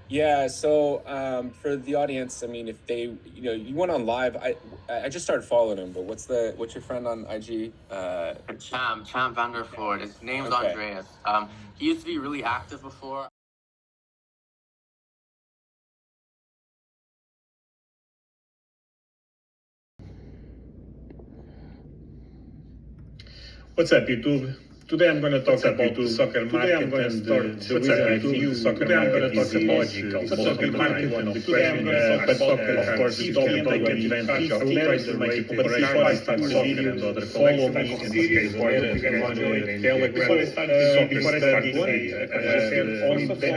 Yeah, so for the audience, I mean, if they, you went on live, I just started following him, but what's your friend on IG? Champ Vanderford. His name's Okay. Andreas. He used to be really active before. What's up, YouTube? Today I'm going to talk about the soccer market and the reason I think the soccer market is illogical. Soccer market, today I'm going to talk about soccer, of course, the top 20 countries. I will never make it, but before I start the video, follow me on Telegram. Before I start the soccer study,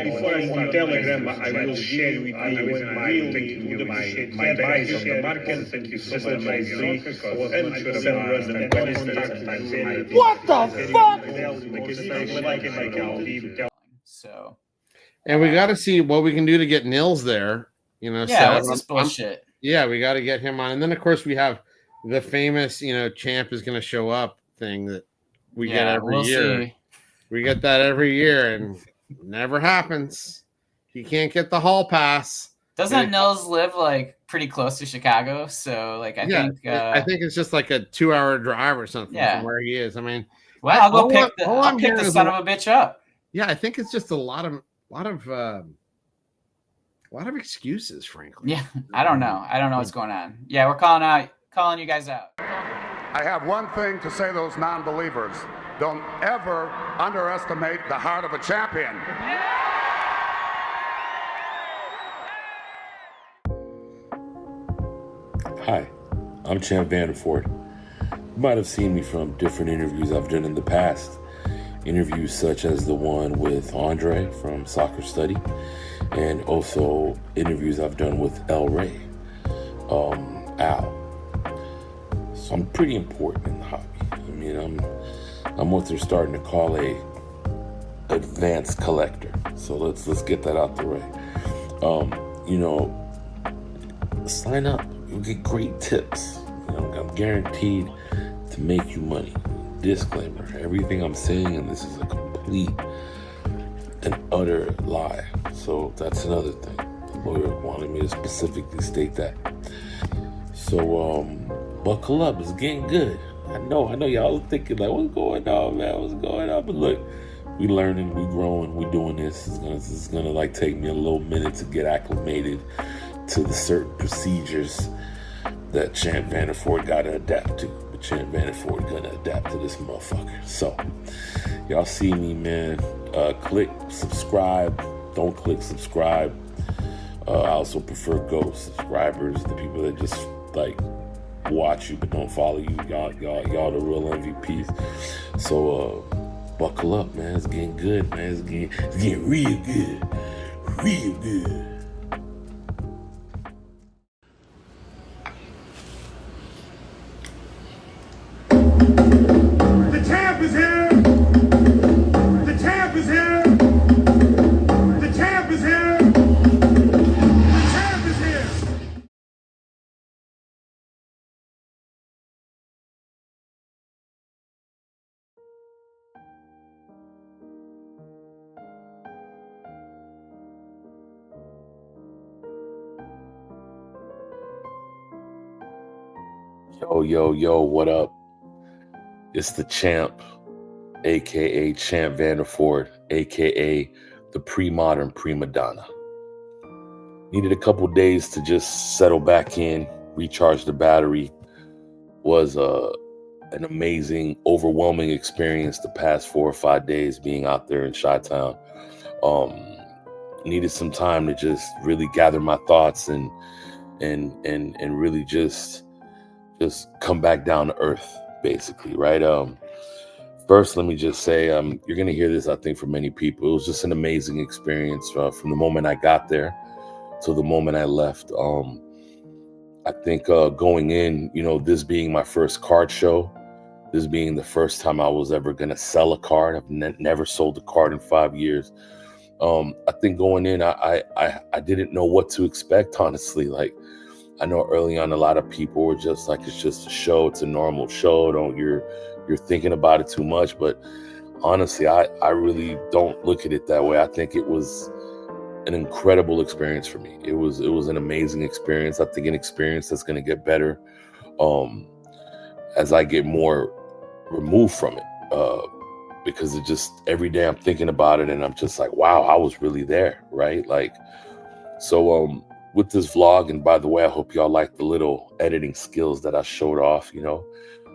before I on Telegram, I will share with you my bias on the market. Thank you so much, and some random questions. What the fuck? So, And we got to see what we can do to get Nils there. yeah, what's this bullshit? Yeah, we got to get him on. And then, of course, we have the famous, Champ is going to show up thing that we get every year. See. We get that every year, and it never happens. He can't get the hall pass. Doesn't Nils live like pretty close to Chicago? So, like, I think it's just like a 2-hour drive or something from where he is. I mean, well, I'll go pick the son of a bitch up. Yeah, I think it's just a lot of excuses, frankly. Yeah, I don't know what's going on. Yeah, we're calling you guys out. I have one thing to say to those non-believers. Don't ever underestimate the heart of a champion. Hi, I'm Champ Vanderford. You might have seen me from different interviews I've done in the past. Interviews such as the one with Andre from Soccer Study, and also interviews I've done with El Rey, Al. So I'm pretty important in the hobby. I mean, I'm what they're starting to call a advanced collector. So let's get that out the way. Sign up. You'll get great tips. I'm guaranteed to make you money. Disclaimer, everything I'm saying in this is a complete and utter lie. So that's another thing. The lawyer wanted me to specifically state that. So buckle up, it's getting good. I know y'all are thinking like, what's going on, man? What's going on? But look, we learning, we growing, we doing this. It's gonna like take me a little minute to get acclimated to the certain procedures that Champ Vanderford gotta adapt to. But Champ Vanderford gonna adapt to this motherfucker. So, y'all see me, man. Click subscribe. Don't click subscribe. I also prefer ghost subscribers, the people that just like watch you but don't follow you. Y'all the real MVPs. So, buckle up, man. It's getting good, man. It's getting real good. Real good. The champ is here! The champ is here! The champ is here! The champ is here! Yo, what up? It's the champ, aka Champ Vanderford, aka the pre-modern prima donna. Needed a couple days to just settle back in, recharge the battery. Was an amazing, overwhelming experience the past 4 or 5 days being out there in Chi-Town. Needed some time to just really gather my thoughts and really just come back down to earth, basically, right? First, let me just say, you're gonna hear this, I think, from many people. It was just an amazing experience from the moment I got there to the moment I left. I think going in, this being my first card show, this being the first time I was ever gonna sell a card. I've never sold a card in 5 years. I think going in, I didn't know what to expect, honestly. Like, I know early on a lot of people were just like, it's just a show, it's a normal show, you're thinking about it too much. But honestly, I really don't look at it that way. I think it was an incredible experience for me. It was an amazing experience. I think an experience that's going to get better as I get more removed from it. Because it just, every day I'm thinking about it and I'm just like, wow, I was really there, right? Like, so with this vlog, and by the way, I hope y'all like the little editing skills that I showed off, you know,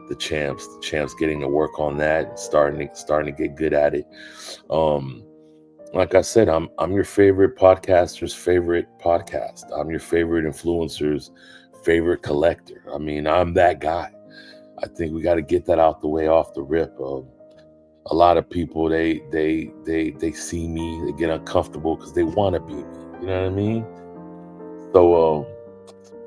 the champs getting to work on that and starting to get good at it. Like I said, I'm your favorite podcaster's favorite podcast. I'm your favorite influencer's favorite collector. I mean, I'm that guy. I think we got to get that out the way off the rip. A lot of people, they see me, they get uncomfortable because they want to be me. You know what I mean? So,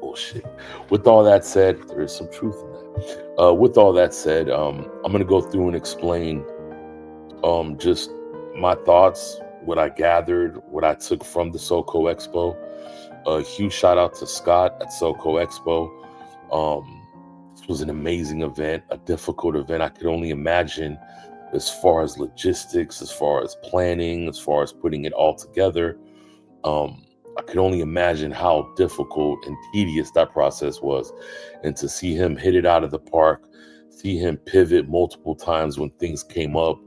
bullshit. With all that said, there is some truth in that. With all that said, I'm going to go through and explain just my thoughts, what I gathered, what I took from the SoCo Expo. A huge shout out to Scott at SoCo Expo. This was an amazing event, a difficult event. I could only imagine as far as logistics, as far as planning, as far as putting it all together. I could only imagine how difficult and tedious that process was. And to see him hit it out of the park, see him pivot multiple times when things came up,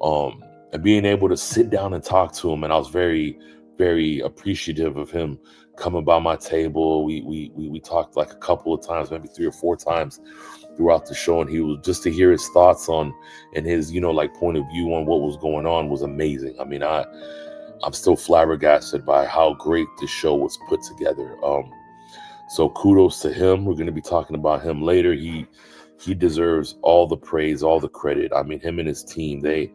and being able to sit down and talk to him. And I was very, very appreciative of him coming by my table. We talked like a couple of times, maybe 3 or 4 times throughout the show. And he was, just to hear his thoughts on, and his, you know, like point of view on what was going on was amazing. I mean, I'm still flabbergasted by how great this show was put together. So kudos to him. We're going to be talking about him later. He deserves all the praise, all the credit. I mean, him and his team, they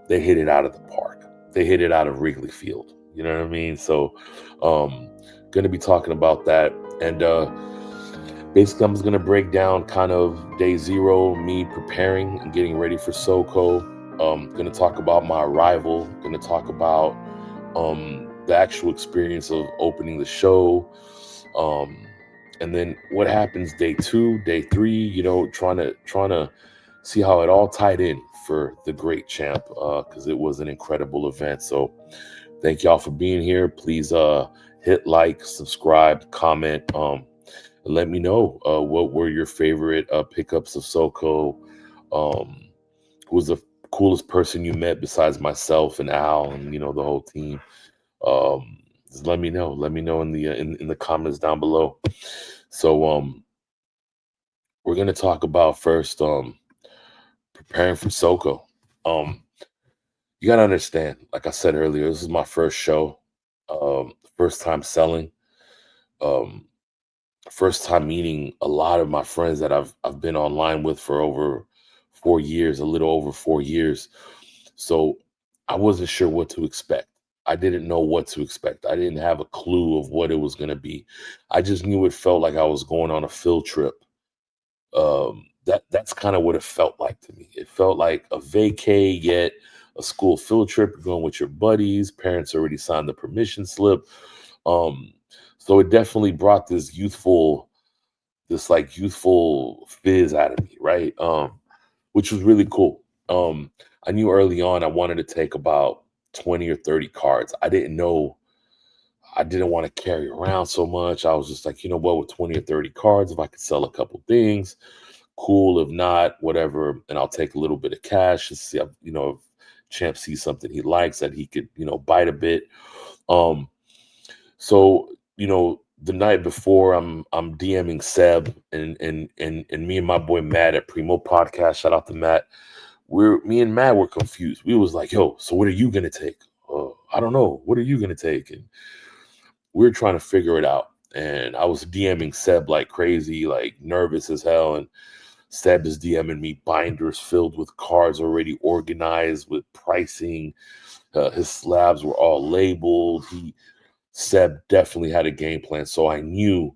hit it out of the park. They hit it out of Wrigley Field. You know what I mean? So, going to be talking about that. And basically, I'm just going to break down kind of day 0, me preparing and getting ready for SoCo. Going to talk about my arrival. Going to talk about the actual experience of opening the show. And then what happens day 2, day 3, you know, trying to see how it all tied in for the great champ, because it was an incredible event. So thank y'all for being here. Please hit like, subscribe, comment, and let me know what were your favorite pickups of SoCo. Who was the coolest person you met besides myself and Al and, you know, the whole team. Just let me know in the comments down below. So we're going to talk about first preparing for SoCo. You got to understand, like I said earlier, this is my first show, first time selling, first time meeting a lot of my friends that I've been online with for over 4 years, a little over 4 years. So I wasn't sure what to expect. I didn't know what to expect. I didn't have a clue of what it was going to be. I just knew it felt like I was going on a field trip. That's kind of what it felt like to me. It felt like a vacay, yet a school field trip. You're going with your buddies. Parents already signed the permission slip. So it definitely brought this youthful fizz out of me, right? Which was really cool. I knew early on I wanted to take about 20 or 30 cards. I didn't want to carry around so much. I was just like, you know what, with 20 or 30 cards, if I could sell a couple things, cool. If not, whatever. And I'll take a little bit of cash to see, you know, if Champ sees something he likes that he could, you know, bite a bit. So, you know, the night before I'm DMing Seb and me and my boy Matt at Primo Podcast. Shout out to Matt. Me and Matt were confused. We was like, yo, so what are you going to take? I don't know. What are you going to take? And we were trying to figure it out. And I was DMing Seb like crazy, like nervous as hell. And Seb is DMing me binders filled with cards already organized with pricing. His slabs were all labeled. Seb definitely had a game plan. So I knew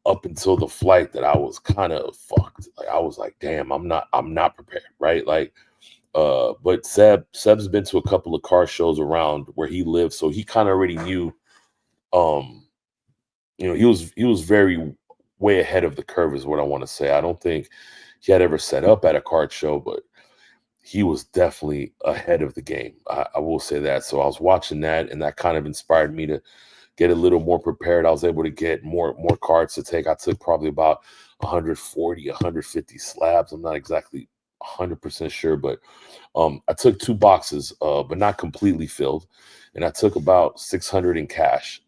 up until the flight that I was kind of fucked. Like I was like, damn, I'm not prepared, right? Like, but Seb's been to a couple of car shows around where he lives, so he kind of already knew. You know, he was very way ahead of the curve, is what I want to say. I don't think he had ever set up at a card show, but he was definitely ahead of the game. I will say that. So I was watching that, and that kind of inspired me to get a little more prepared. I was able to get more cards to take. I took probably about 140, 150 slabs. I'm not exactly 100% sure, but I took 2 boxes, but not completely filled, and I took about 600 in cash.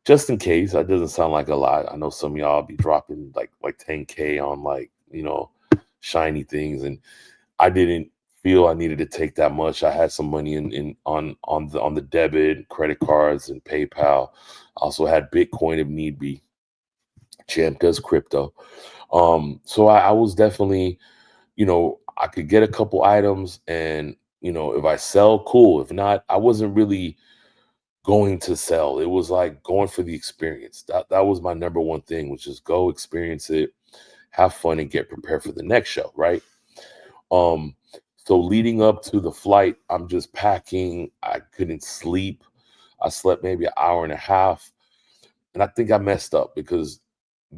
Just in case. That doesn't sound like a lot. I know some of y'all be dropping like 10K on like, shiny things, and I didn't feel I needed to take that much. I had some money on the debit, credit cards, and PayPal. I also had Bitcoin if need be. Champ does crypto. So I was definitely, I could get a couple items, and if I sell, cool. If not, I wasn't really going to sell. It was like going for the experience. That was my number one thing, which is go experience it, have fun, and get prepared for the next show, right? So leading up to the flight, I'm just packing. I couldn't sleep. I slept maybe an hour and a half, and I think I messed up because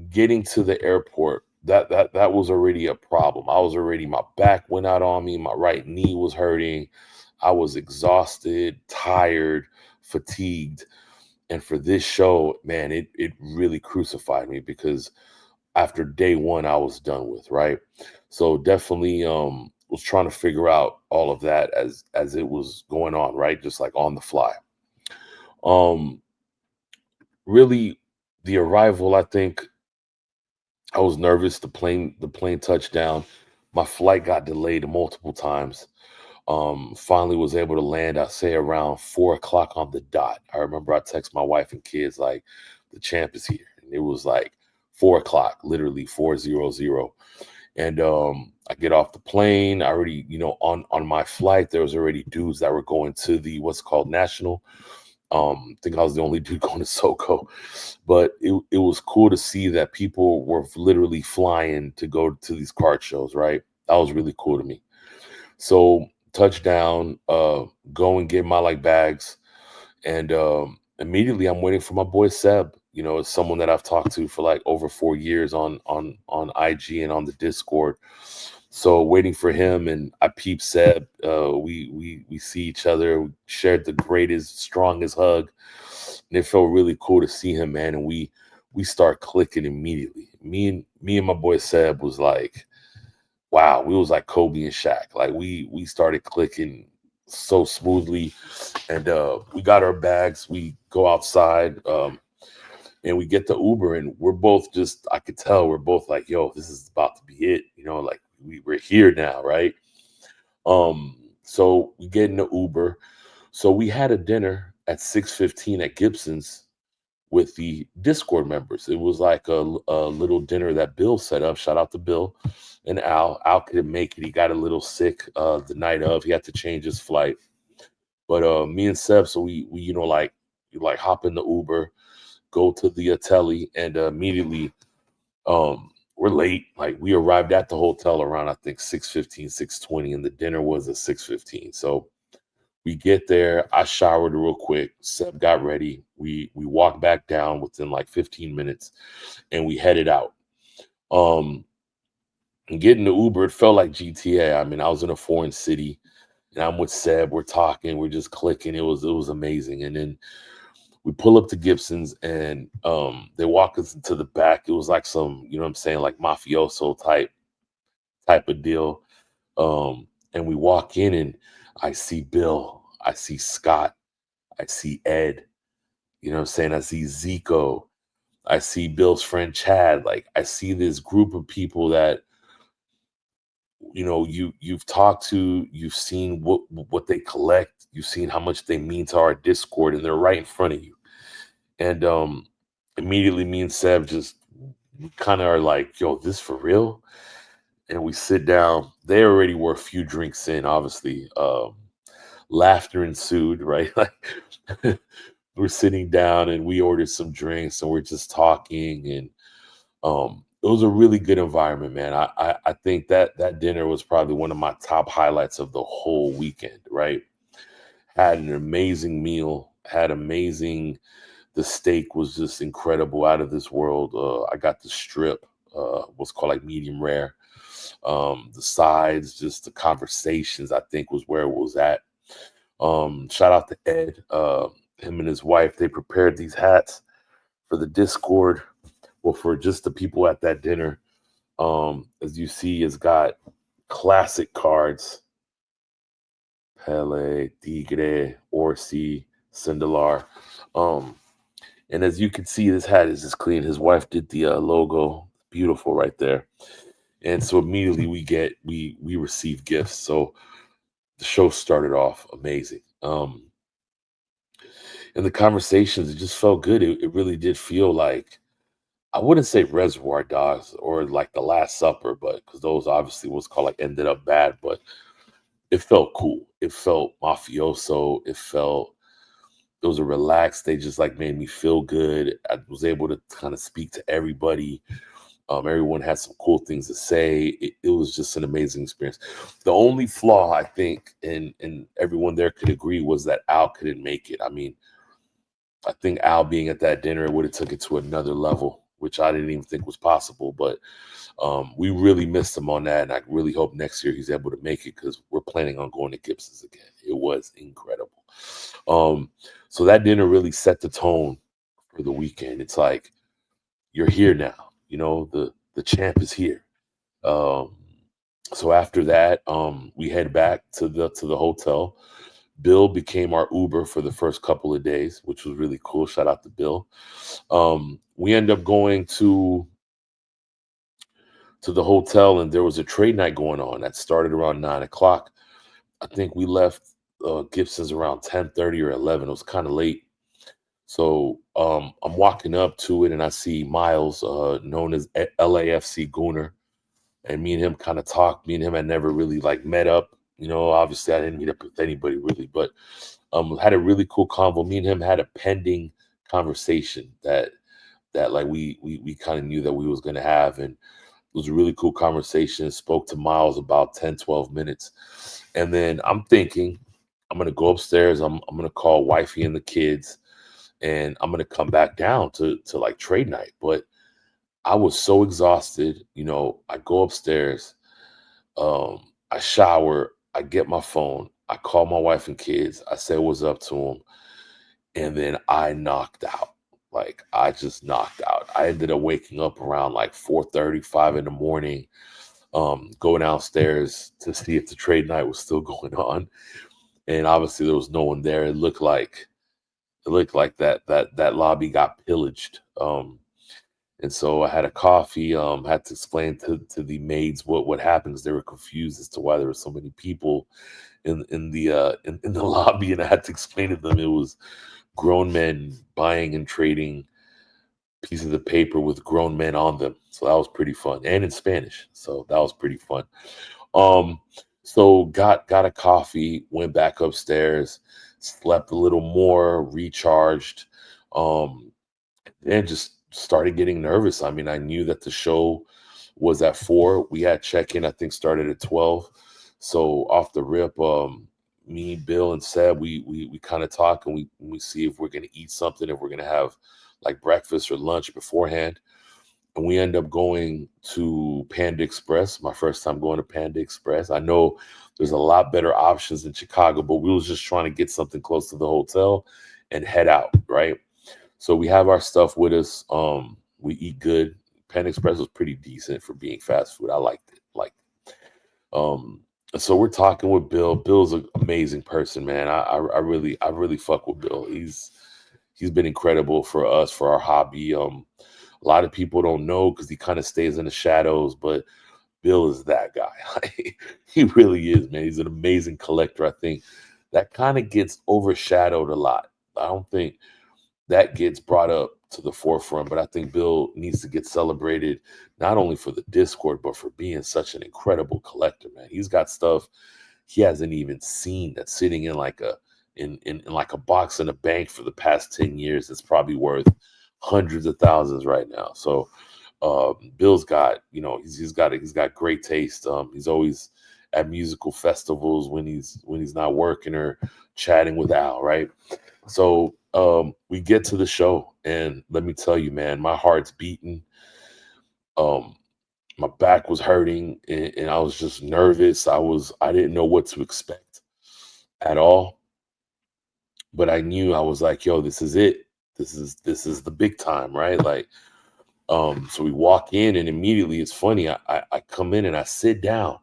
getting to the airport, that was already a problem. My back went out on me. My right knee was hurting. I was exhausted, tired, fatigued. And for this show, man, it really crucified me because after day one, I was done with, right? So definitely was trying to figure out all of that as it was going on, right? Just like on the fly. Really, the arrival, I think I was nervous. The plane touched down. My flight got delayed multiple times. Finally was able to land, I say around 4 o'clock on the dot. I remember I text my wife and kids like, the champ is here. And it was like 4 o'clock, literally 4:00. And I get off the plane. I already, on my flight, there was already dudes that were going to the what's called National. I think I was the only dude going to SoCo, but it was cool to see that people were literally flying to go to these card shows, right? That was really cool to me. So touchdown, go and get my bags, and immediately I'm waiting for my boy Seb. It's someone that I've talked to for like over 4 years on IG and on the Discord. So waiting for him, and I peep Seb. We see each other. We shared the greatest, strongest hug, and it felt really cool to see him, man. And we start clicking immediately. Me and my boy Seb was like, wow, we was like Kobe and Shaq. Like we started clicking so smoothly, and we got our bags. We go outside, and we get the Uber, and we're both I could tell we're both like, yo, this is about to be it. Like we're here now, right? So we get in the Uber. So we had a dinner at 6:15 at Gibson's with the Discord members. It was like a little dinner that Bill set up. Shout out to Bill and Al. Al couldn't make it. He got a little sick the night of. He had to change his flight. But me and Seb, so we hop in the Uber, go to the telly, and immediately we're late. Like we arrived at the hotel around I think 6:15, 6:20, and the dinner was at 6:15. So we get there. I showered real quick. Seb got ready. We walked back down within like 15 minutes, and we headed out. And getting the Uber, it felt like GTA. I mean, I was in a foreign city, and I'm with Seb. We're talking. We're just clicking. It was amazing. And then we pull up to Gibson's, and they walk us into the back. It was like some, like mafioso type of deal. And we walk in, and I see Bill, I see Scott, I see Ed, I see Zico, I see Bill's friend Chad. Like I see this group of people that, you've talked to, you've seen what they collect, you've seen how much they mean to our Discord, and they're right in front of you. And immediately me and Seb just kind of are like, yo, this for real? And we sit down. They already were a few drinks in, obviously. Laughter ensued, right? Like we're sitting down, and we ordered some drinks, and we're just talking. And it was a really good environment, man. I think that dinner was probably one of my top highlights of the whole weekend, right? Had an amazing meal, the steak was just incredible, out of this world. I got the strip, what's called like medium rare. The sides, just the conversations, I think was where it was at. Shout out to Ed. Him and his wife, they prepared these hats for the Discord. Well, for just the people at that dinner. As you see, it's got classic cards. Pele, Tigre, Orsi, Sindelar. And as you can see, this hat is just clean. His wife did the logo. Beautiful right there. And so immediately we received gifts. So the show started off amazing. And the conversations, it just felt good. It really did feel like, I wouldn't say Reservoir Dogs or like The Last Supper, but because those obviously was called like ended up bad, but it felt cool. It felt mafioso. It was a relaxed. They just like made me feel good. I was able to kind of speak to everybody. Everyone had some cool things to say. It was just an amazing experience. The only flaw I think, and everyone there could agree, was that Al couldn't make it. I mean, I think Al being at that dinner would have took it to another level, which I didn't even think was possible. But we really missed him on that, and I really hope next year he's able to make it because we're planning on going to Gibson's again. It was incredible. So that dinner really set the tone for the weekend. It's like, you're here now. You know, the champ is here. So after that, we head back to the hotel. Bill became our Uber for the first couple of days, which was really cool. Shout out to Bill. We end up going to the hotel, and there was a trade night going on that started around 9:00. I think we left Gibson's around 10:30 or 11. It was kind of late. So I'm walking up to it, and I see Miles, known as LAFC Gooner, and me and him kind of talked. Me and him had never really like met up. You know, obviously I didn't meet up with anybody really, but had a really cool convo. Me and him had a pending conversation that like we kind of knew that we was going to have, and it was a really cool conversation. Spoke to Miles about 10, 12 minutes. And then I'm thinking, I'm going to go upstairs. I'm going to call wifey and the kids, and I'm going to come back down to like trade night. But I was so exhausted. You know, I go upstairs, I shower, I get my phone, I call my wife and kids, I say what's up to them, and then I knocked out. Like, I just knocked out. I ended up waking up around like 4:30, 5 in the morning, go downstairs to see if the trade night was still going on. And obviously there was no one there. It looked like that lobby got pillaged. And so I had a coffee, had to explain to the maids what happened, because they were confused as to why there were so many people in the lobby, and I had to explain to them it was grown men buying and trading pieces of paper with grown men on them. So that was pretty fun, and in Spanish. So that was pretty fun. So got a coffee, went back upstairs, slept a little more, recharged, and just started getting nervous. I mean, I knew that the show was at 4. We had check-in, I think, started at 12. So off the rip, me, Bill, and Seb, we kind of talk, and we see if we're gonna eat something, if we're gonna have like breakfast or lunch beforehand. And we end up going to Panda Express. My first time going to Panda Express. I know there's a lot better options in Chicago, but we was just trying to get something close to the hotel and head out, right? So we have our stuff with us. We eat good. Panda Express was pretty decent for being fast food. I liked it. So we're talking with Bill. Bill's an amazing person, man. I really fuck with Bill. He's been incredible for us, for our hobby. A lot of people don't know because he kind of stays in the shadows, but Bill is that guy. He really is, man. He's an amazing collector. I think that kind of gets overshadowed a lot. I don't think that gets brought up to the forefront, but I think Bill needs to get celebrated, not only for the Discord, but for being such an incredible collector, man. He's got stuff he hasn't even seen that's sitting in like a box in a bank for the past 10 years. It's probably worth hundreds of thousands right now. So Bill's got, you know, he's got great taste. He's always at musical festivals when he's not working or chatting with Al, right? So we get to the show, and let me tell you, man, my heart's beating. my back was hurting, and I was just nervous. I didn't know what to expect at all, but I knew I was like, yo, this is it. This is the big time, right? Like, so we walk in, and immediately it's funny. I come in and I sit down.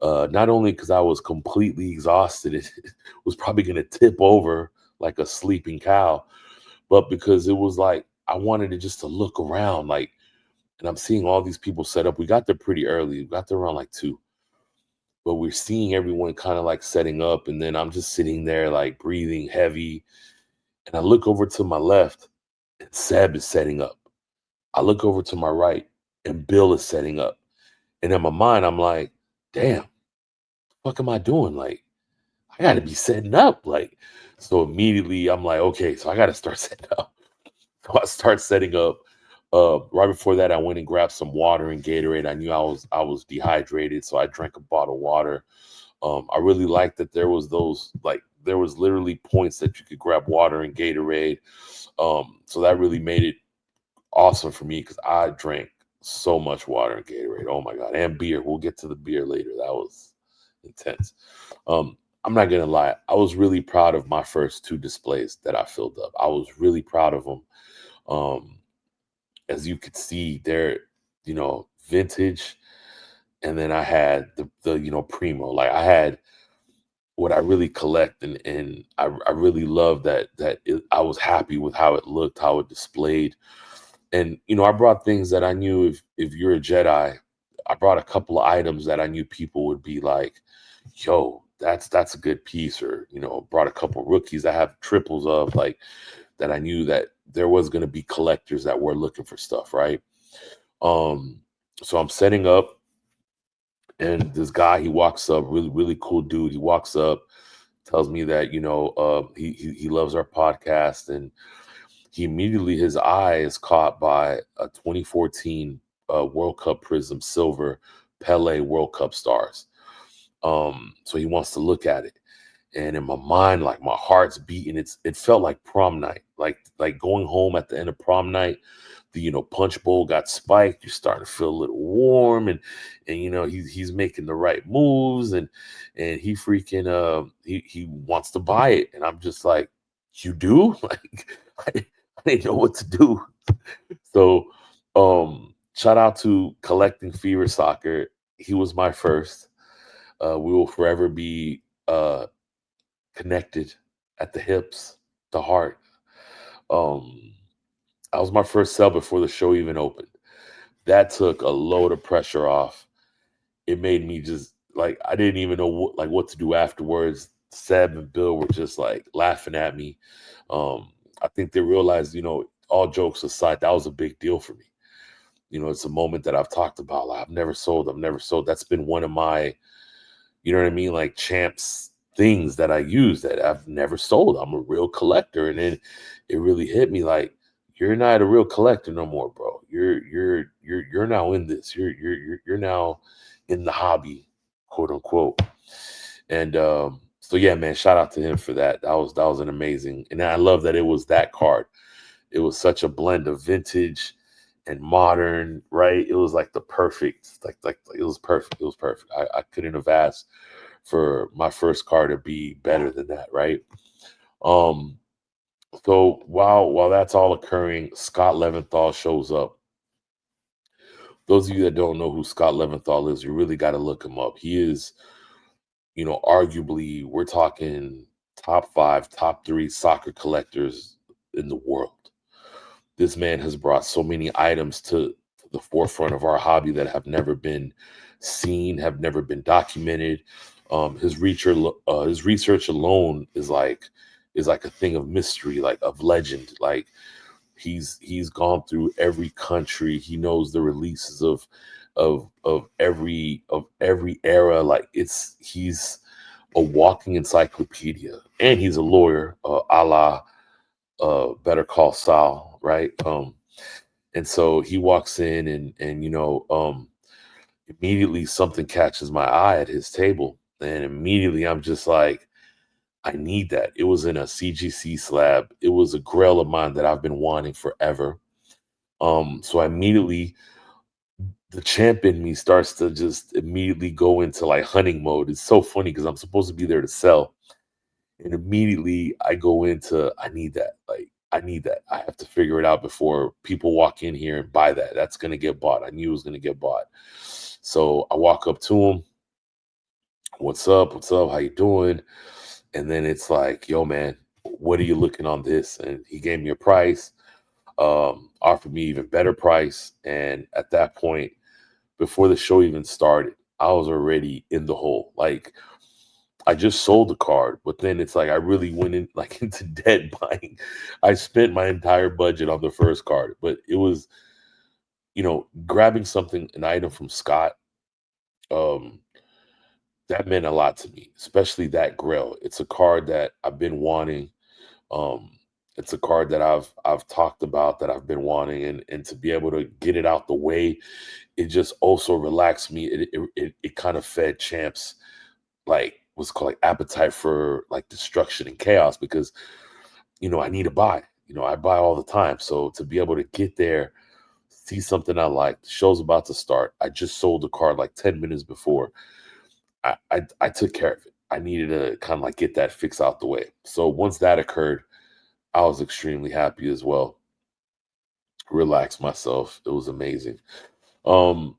Not only because I was completely exhausted, it was probably gonna tip over like a sleeping cow, but because it was like I wanted to look around, like, and I'm seeing all these people set up. We got there pretty early. We got there around like 2, but we're seeing everyone kind of like setting up, and then I'm just sitting there like breathing heavy, and I look over to my left, and Seb is setting up. I look over to my right, and Bill is setting up, and in my mind, I'm like, damn, what am I doing? Like, I got to be setting up. Like, so immediately I'm like, okay, so I got to start setting up. So I start setting up. Right before that, I went and grabbed some water and Gatorade. I knew I was dehydrated, so I drank a bottle of water. I really liked that there was literally points that you could grab water and Gatorade. So that really made it awesome for me because I drank so much water and Gatorade. Oh my God, and beer. We'll get to the beer later. That was intense. I'm not gonna lie. I was really proud of my first 2 displays that I filled up. I was really proud of them. As you could see, they're, vintage. And then I had the primo. Like, I had what I really collect, and I really love that I was happy with how it looked, how it displayed. And I brought things that I knew if you're a Jedi, I brought a couple of items that I knew people would be like, yo, that's a good piece. Or, brought a couple of rookies I have triples of, like, that I knew that there was going to be collectors that were looking for stuff, right? So I'm setting up, and this guy, he walks up, really, really cool dude. He walks up, tells me that, he loves our podcast, and he immediately, his eye is caught by a 2014 World Cup Prism Silver Pele World Cup Stars. So he wants to look at it. And in my mind, like, my heart's beating. It felt like prom night, like going home at the end of prom night. The punch bowl got spiked. You're starting to feel a little warm, and he's making the right moves, and he freaking he wants to buy it, and I'm just like, you do? Like, I didn't know what to do. So shout out to Collecting Fever Soccer. He was my first. We will forever be connected at the hips, the heart. I was my first sell before the show even opened. That took a load of pressure off. It made me just like, I didn't even know what to do afterwards. Seb and Bill were just like laughing at me. I think they realized, all jokes aside, that was a big deal for me. It's a moment that I've talked about. Like, I've never sold. That's been one of my, like, champs things that I use that I've never sold. I'm a real collector. And then it really hit me like, you're not a real collector no more, bro. You're now in this. You're now in the hobby, quote unquote. And so yeah, man, shout out to him for that. That was an amazing, and I love that it was that card. It was such a blend of vintage and modern, right? It was like the perfect, like it was perfect. It was perfect. I couldn't have asked for my first card to be better than that, right? So while that's all occurring, Scott Leventhal shows up. Those of you that don't know who Scott Leventhal is, you really got to look him up. He is, arguably, we're talking top 5, top 3 soccer collectors in the world. This man has brought so many items to the forefront of our hobby that have never been seen, have never been documented. His research alone is like a thing of mystery, like of legend. Like, he's gone through every country. He knows the releases of every era. Like, he's a walking encyclopedia, and he's a lawyer, a la Better Call Saul, right? And so he walks in, and immediately something catches my eye at his table, and immediately I'm just like, I need that. It was in a CGC slab. It was a grail of mine that I've been wanting forever. So I immediately the champ in me starts to just immediately go into like hunting mode. It's so funny because I'm supposed to be there to sell. And immediately I go into, I need that. Like, I need that. I have to figure it out before people walk in here and buy that. That's going to get bought. I knew it was going to get bought. So I walk up to him. What's up? What's up? How you doing? And then it's like, yo, man, what are you looking on this? And he gave me a price, offered me even better price. And at that point, before the show even started, I was already in the hole. Like, I just sold the card, but then it's like I really went in like into debt buying. I spent my entire budget on the first card, but it was, grabbing something, an item from Scott, that meant a lot to me, especially that Grail. It's a card that I've been wanting. Um, it's a card that I've talked about, that I've been wanting, and to be able to get it out the way, it just also relaxed me. It kind of fed Champs like what's called like appetite for like destruction and chaos, because I need to buy. I buy all the time. So to be able to get there, see something I like, the show's about to start. I just sold the card like 10 minutes before. I took care of it. I needed to kind of like get that fix out the way. So once that occurred, I was extremely happy as well. Relaxed myself. It was amazing. And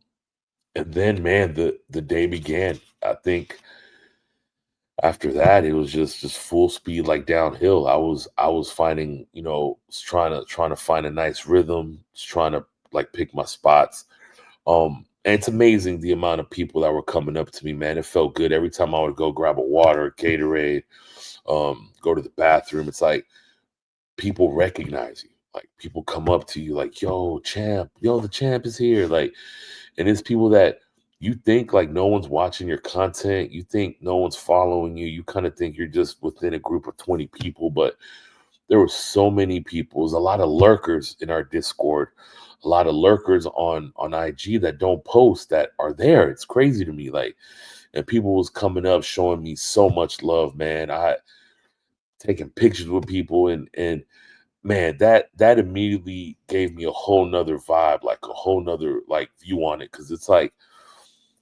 then, man, the day began. I think after that, it was just full speed, like downhill. I was finding, trying to find a nice rhythm, just trying to like pick my spots. And it's amazing the amount of people that were coming up to me, man. It felt good every time I would go grab a water, Gatorade, go to the bathroom. It's like people recognize you. Like people come up to you like, yo, champ, yo, the champ is here. Like, and it's people that you think like no one's watching your content. You think no one's following you. You kind of think you're just within a group of 20 people, but there were so many people. There's a lot of lurkers in our Discord, a lot of lurkers on IG that don't post that are there. It's crazy to me. Like, and people was coming up showing me so much love, man. I taking pictures with people, and man, that immediately gave me a whole nother vibe, like a whole nother like view on it. Cause it's like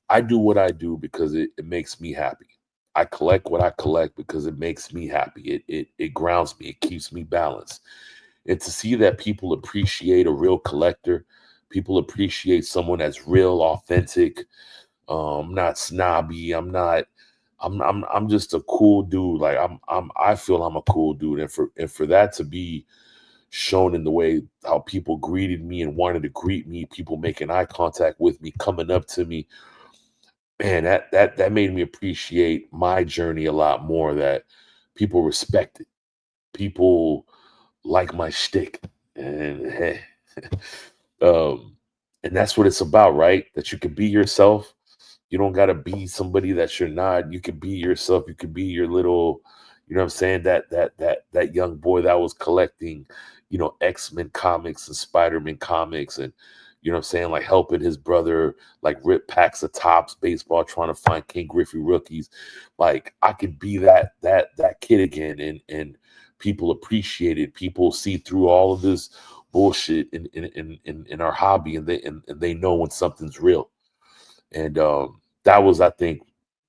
I do what I do because it makes me happy. I collect what I collect because it makes me happy. It grounds me. It keeps me balanced. And to see that people appreciate a real collector, people appreciate someone that's real, authentic. Not snobby. I'm just a cool dude. Like I feel I'm a cool dude. And for that to be shown in the way how people greeted me and wanted to greet me, people making eye contact with me, coming up to me, man, that made me appreciate my journey a lot more, that people respect it. People like my shtick. And and that's what it's about, right? That you can be yourself. You don't gotta be somebody that you're not. You can be yourself. You can be your little, you know what I'm saying? That young boy that was collecting, X-Men comics and Spider-Man comics, and you know what I'm saying, like helping his brother like rip packs of Topps baseball, trying to find King Griffey rookies. Like I could be that kid again, and people appreciate it. People see through all of this bullshit in our hobby, and they know when something's real. And that was, I think,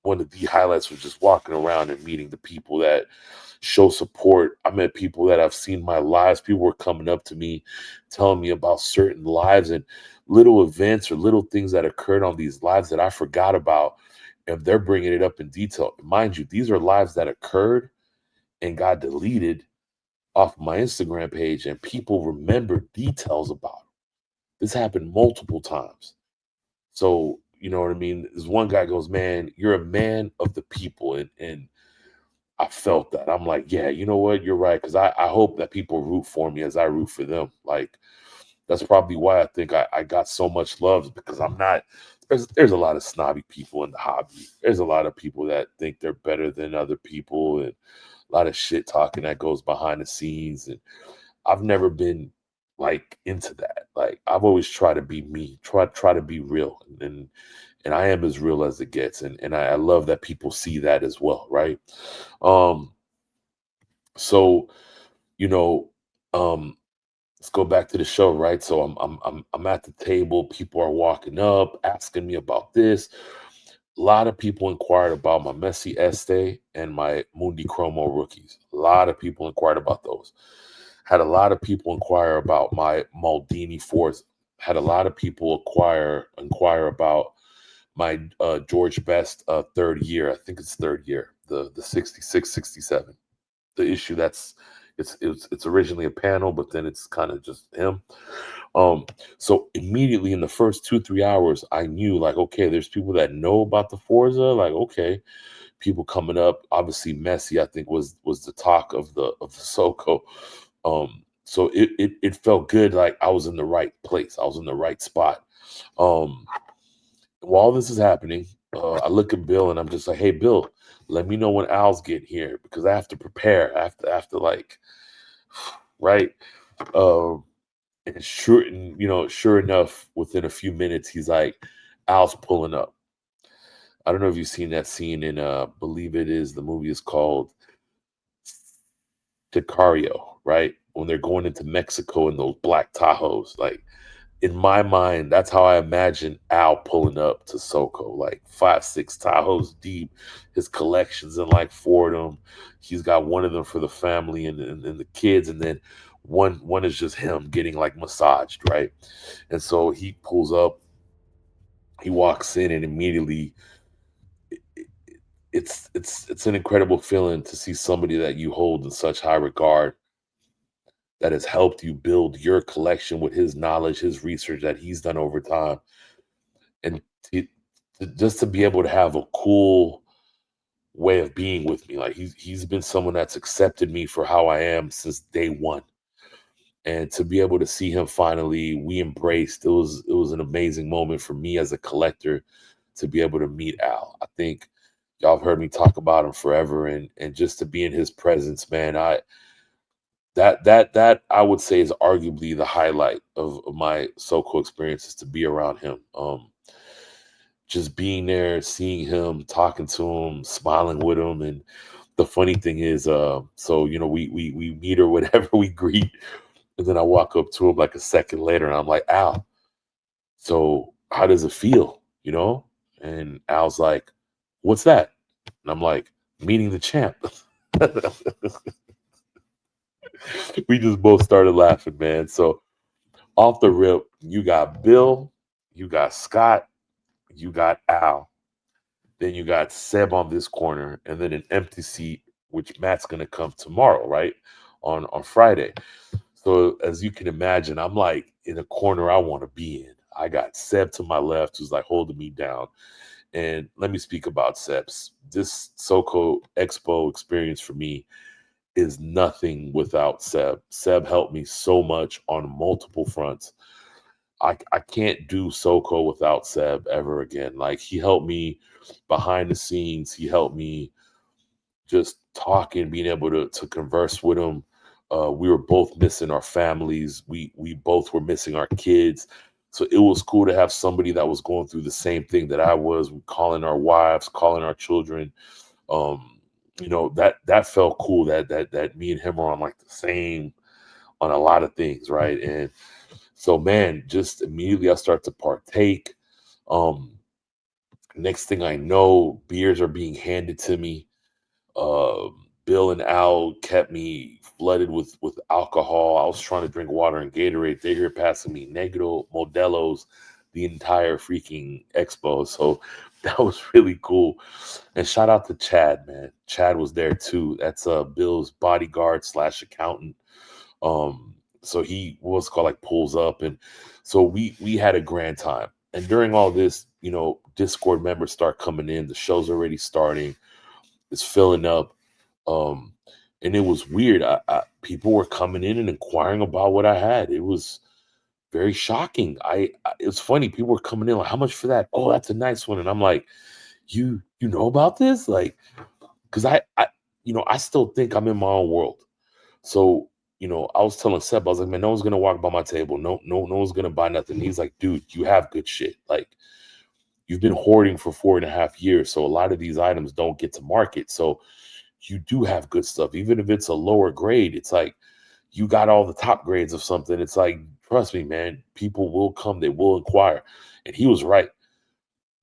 one of the highlights, was just walking around and meeting the people that show support. I met people that I've seen my lives. People were coming up to me, telling me about certain lives and little events or little things that occurred on these lives that I forgot about. And they're bringing it up in detail. Mind you, these are lives that occurred and got deleted off my Instagram page, and people remember details about it. This happened multiple times. So, you know what I mean? This one guy goes, man, you're a man of the people. And I felt that. I'm like, yeah, you know what? You're right. Because I hope that people root for me as I root for them. Like, that's probably why I think I got so much love, because I'm not, there's a lot of snobby people in the hobby. There's a lot of people that think they're better than other people, and a lot of shit talking that goes behind the scenes. And I've never been like into that. Like I've always tried to be me, try to be real. And I am as real as it gets. And I love that people see that as well. Right. So, let's go back to the show, right? So I'm at the table. People are walking up, asking me about this. A lot of people inquired about my Messi Este and my Mundi Chromo rookies. A lot of people inquired about those. Had a lot of people inquire about my Maldini Forza. Had a lot of people inquire about my George Best third year. I think it's third year, the 66, 67. The issue that's it's originally a panel, but then it's kind of just him. So immediately in the first 2-3 hours, I knew like, okay, there's people that know about the Forza. Like, okay, people coming up. Obviously, Messi, I think, was the talk of the Soko. So it felt good, like I was in the right place. I was in the right spot. While this is happening, I look at Bill and I'm just like, hey, Bill, let me know when Al's getting here because I have to prepare. I have to like, right? And sure enough, within a few minutes, he's like, Al's pulling up. I don't know if you've seen that scene in believe it is, the movie is called Sicario, right? When they're going into Mexico in those black Tahoes. Like, in my mind, that's how I imagine Al pulling up to Soko, like 5-6 Tahoes deep. His collections in like 4 of them. He's got one of them for the family and the kids, and then one is just him getting like massaged, right? And so he pulls up, he walks in, and immediately it's an incredible feeling to see somebody that you hold in such high regard that has helped you build your collection with his knowledge, his research that he's done over time. And just to be able to have a cool way of being with me. Like he's been someone that's accepted me for how I am since day one. And to be able to see him finally, we embraced, it was an amazing moment for me as a collector to be able to meet Al. I think y'all have heard me talk about him forever, and just to be in his presence, man, that I would say is arguably the highlight of my Soko experiences, to be around him. Just being there, seeing him, talking to him, smiling with him. And the funny thing is, so we meet or whatever, we greet, and then I walk up to him like a second later and I'm like, Al, so how does it feel? And Al's like, what's that? And I'm like, meeting the champ. We just both started laughing, man. So off the rip, you got Bill, you got Scott, you got Al, then you got Seb on this corner, and then an empty seat, which Matt's going to come tomorrow, right? On Friday. So as you can imagine, I'm like in a corner I want to be in. I got Seb to my left, who's like holding me down. And let me speak about Seb's. This Soko Expo experience for me is nothing without Seb. Seb helped me so much on multiple fronts. I can't do Soko without Seb ever again. Like, he helped me behind the scenes. He helped me just talking, being able to converse with him. We were both missing our families. We both were missing our kids. So it was cool to have somebody that was going through the same thing that I was, calling our wives, calling our children. That felt cool that me and him are on like the same on a lot of things, right? And so, man, just immediately I start to partake. Next thing I know, beers are being handed to me. Bill and Al kept me flooded with alcohol. I was trying to drink water and Gatorade. They're here passing me Negro, Modelo's, the entire freaking expo. So that was really cool. And shout out to Chad, man. Chad was there too. That's Bill's bodyguard / accountant. So he was called like pulls up, and so we had a grand time. And during all this, Discord members start coming in. The show's already starting. It's filling up. And it was weird. People were coming in and inquiring about what I had. It was very shocking. It was funny. People were coming in like, how much for that? Oh, that's a nice one. And I'm like, you know about this? Like, because I still think I'm in my own world. So, I was telling Seb, I was like, man, no one's gonna walk by my table. No one's gonna buy nothing. He's like, dude, you have good shit. Like, you've been hoarding for 4.5 years. So a lot of these items don't get to market. So you do have good stuff. Even if it's a lower grade, it's like you got all the top grades of something. It's like, trust me, man, people will come, they will inquire. And he was right.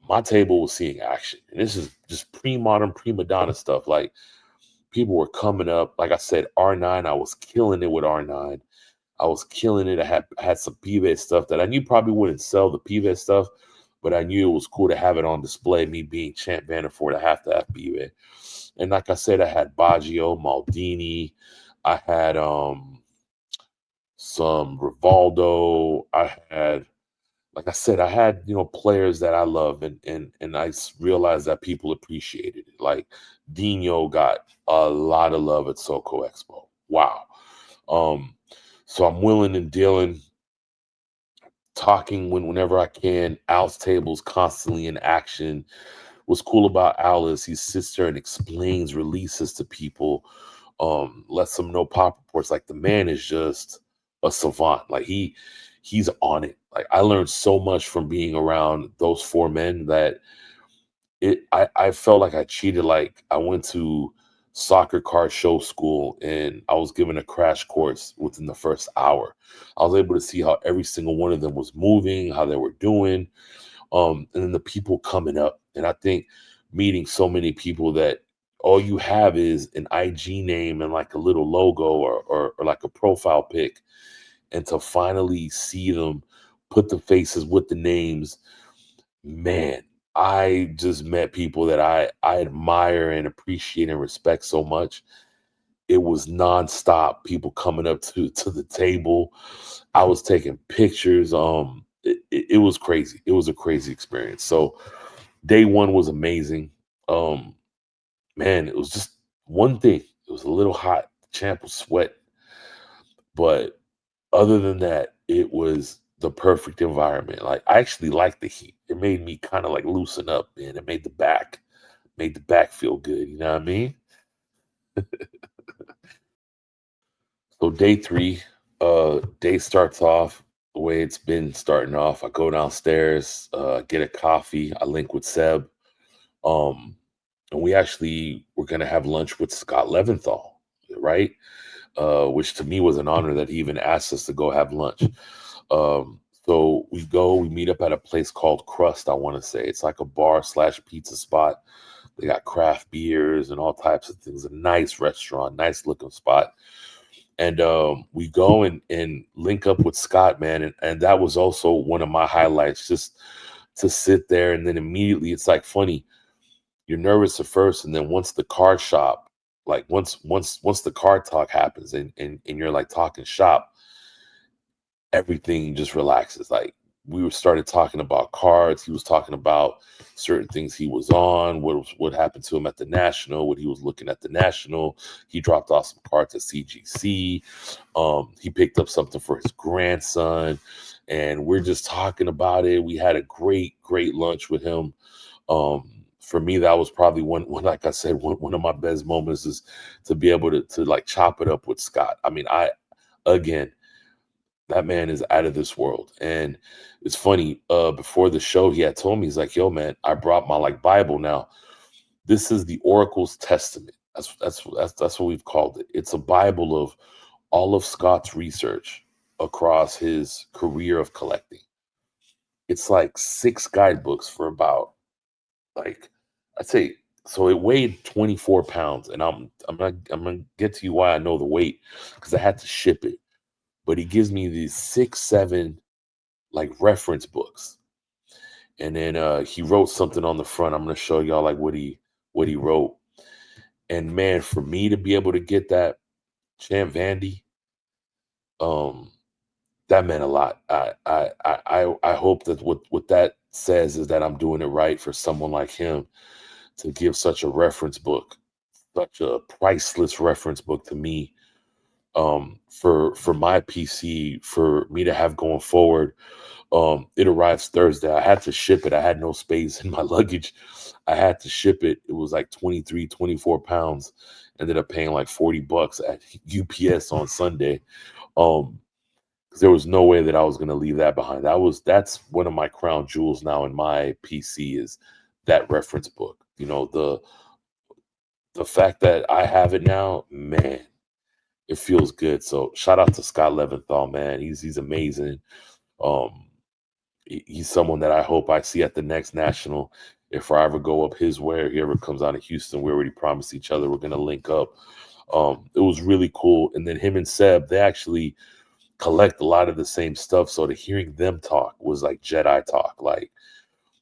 My table was seeing action. And this is just pre-modern, prima donna stuff. Like, people were coming up. Like I said, R9, I was killing it with R9. I was killing it. I had some Pive stuff that I knew probably wouldn't sell the Pive stuff, but I knew it was cool to have it on display, me being Champ Vanderford. I have to have Pive. And like I said, I had Baggio, Maldini. I had some Rivaldo. I had, like I said, I had, players that I love, and I realized that people appreciated it. Like Dino got a lot of love at SoCo Expo. Wow. So I'm willing and dealing, talking whenever I can. Al's table's constantly in action. What's cool about Al is he sits there and explains releases to people, lets them know pop reports. Like, the man is just a savant. Like, he's on it. Like, I learned so much from being around those four men that I felt like I cheated. Like, I went to soccer card show school and I was given a crash course within the first hour. I was able to see how every single one of them was moving, how they were doing, and then the people coming up. And I think meeting so many people that all you have is an IG name and like a little logo or like a profile pic, and to finally see them put the faces with the names, man, I just met people that I admire and appreciate and respect so much. It was nonstop, people coming up to the table. I was taking pictures. It was crazy. It was a crazy experience. So day one was amazing. Man, it was just one thing. It was a little hot. The champ was sweating. But other than that, it was the perfect environment. Like, I actually liked the heat. It made me kind of like loosen up, man. It made the back feel good. You know what I mean? So day three, day starts off the way it's been starting off. I go downstairs, get a coffee. I link with Seb. And we actually were going to have lunch with Scott Leventhal, right? Which to me was an honor that he even asked us to go have lunch. So we meet up at a place called Crust, I want to say. It's like a bar/pizza spot. They got craft beers and all types of things. A nice restaurant, nice looking spot. And we go and link up with Scott, man. And that was also one of my highlights, just to sit there. And then immediately, it's like funny. You're nervous at first. And then once the card shop, like once the card talk happens and you're like talking shop, everything just relaxes. Like, we started talking about cards. He was talking about certain things he was on, what happened to him at the National, what he was looking at the National. He dropped off some cards at CGC. He picked up something for his grandson, and we're just talking about it. We had a great lunch with him. For me, that was probably one, like I said, one of my best moments is to be able to like chop it up with Scott. I mean, again, that man is out of this world. And it's funny, before the show, he had told me, he's like, yo, man, I brought my like Bible. Now, this is the Oracle's Testament. That's what we've called it. It's a Bible of all of Scott's research across his career of collecting. It's like 6 guidebooks for about, like, I'd say, so it weighed 24 pounds. And I'm gonna get to you why I know the weight, because I had to ship it. But he gives me these 6, 7 like reference books. And then he wrote something on the front. I'm going to show y'all like what he wrote. And man, for me to be able to get that Champ Vandy, that meant a lot. I hope that what that says is that I'm doing it right for someone like him to give such a reference book, such a priceless reference book to me. For my PC, for me to have going forward. It arrives Thursday. I had to ship it. I had no space in my luggage. I had to ship it. It was like 23, 24 pounds. Ended up paying like $40 at UPS on Sunday. Because there was no way that I was going to leave that behind. That's one of my crown jewels now in my PC is that reference book. You know, the fact that I have it now, man, it feels good. So shout out to Scott Leventhal, man. He's amazing. He's someone that I hope I see at the next national. If I ever go up his way, or he ever comes out of Houston, we already promised each other we're gonna link up. It was really cool. And then him and Seb, they actually collect a lot of the same stuff. So to hearing them talk was like Jedi talk. Like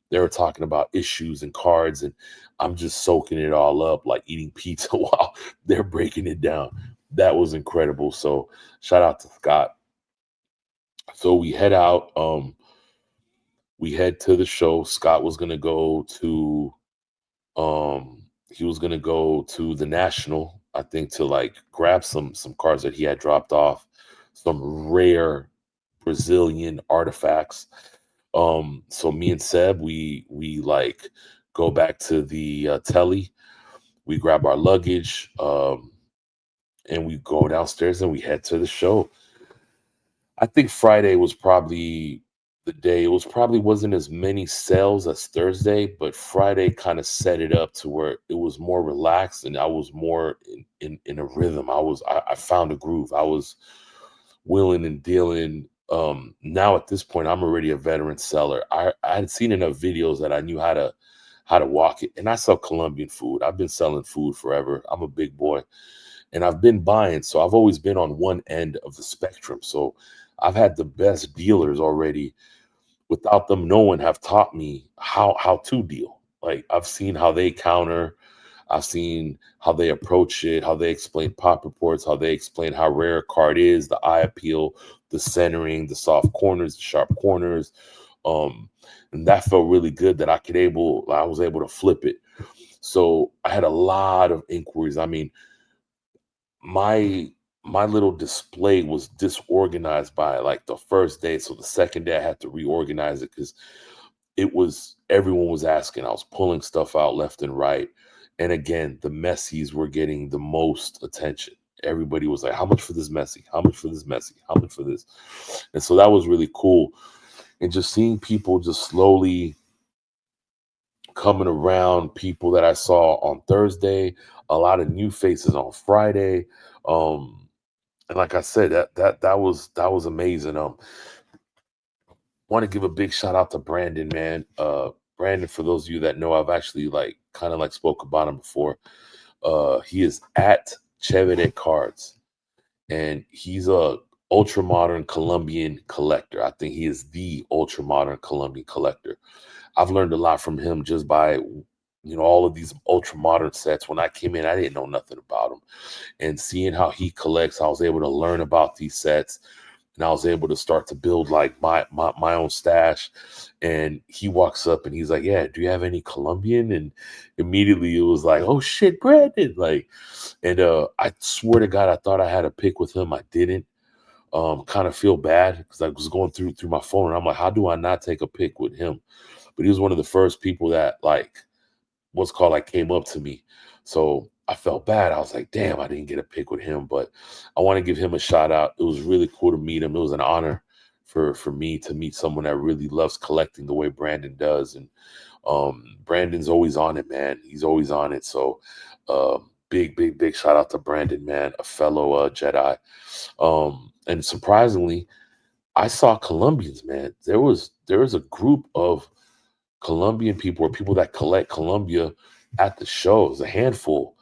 they were talking about issues and cards, and I'm just soaking it all up, like eating pizza while they're breaking it down. That was incredible. So shout out to Scott. So we head out. We head to the show. Scott was gonna go to he was gonna go to the National, I think, to like grab some cards that he had dropped off, some rare Brazilian artifacts. So me and Seb, we like go back to the telly, we grab our luggage, and we go downstairs and we head to the show. I think Friday was probably the day. It was probably wasn't as many sales as Thursday, but Friday kind of set it up to where it was more relaxed and I was more in a rhythm. I found a groove. I was willing and dealing. Now at this point, I'm already a veteran seller. I had seen enough videos that I knew how to walk it. And I sell Colombian food. I've been selling food forever. I'm a big boy. And I've been buying. So I've always been on one end of the spectrum. So I've had the best dealers already. Without them, no one have taught me how to deal. Like I've seen how they counter. I've seen how they approach it, how they explain pop reports, how they explain how rare a card is, the eye appeal, the centering, the soft corners, the sharp corners. And that felt really good that I was able to flip it. So I had a lot of inquiries. I mean, my little display was disorganized by like the first day. So the second day I had to reorganize it because everyone was asking. I was pulling stuff out left and right. And again, the Messies were getting the most attention. Everybody was like, how much for this Messi? How much for this Messi? How much for this? And so that was really cool. And just seeing people just slowly coming around, people that I saw on Thursday, a lot of new faces on Friday. And like I said, that was amazing. Want to give a big shout out to Brandon, man. Brandon, for those of you that know, I've actually like kind of like spoke about him before. He is at Chevere Cards, and he's a ultra modern Colombian collector. I think he is the ultra modern Colombian collector. I've learned a lot from him just by all of these ultra modern sets. When I came in, I didn't know nothing about them, and seeing how he collects, I was able to learn about these sets. And I was able to start to build like my own stash. And he walks up and he's like, yeah, do you have any Colombian? And immediately it was like, oh shit, Brandon. Like, and I swear to God, I thought I had a pick with him. I didn't. Kind of feel bad because I was going through my phone and I'm like, how do I not take a pic with him? But he was one of the first people that like came up to me. So I felt bad. I was like, damn, I didn't get a pic with him, but I want to give him a shout out. It was really cool to meet him. It was an honor for me to meet someone that really loves collecting the way Brandon does. And Brandon's always on it, man. He's always on it. So big shout out to Brandon, man, a fellow Jedi. And surprisingly, I saw Colombians, man. There was a group of Colombian people or people that collect Colombia at the show. It was a handful.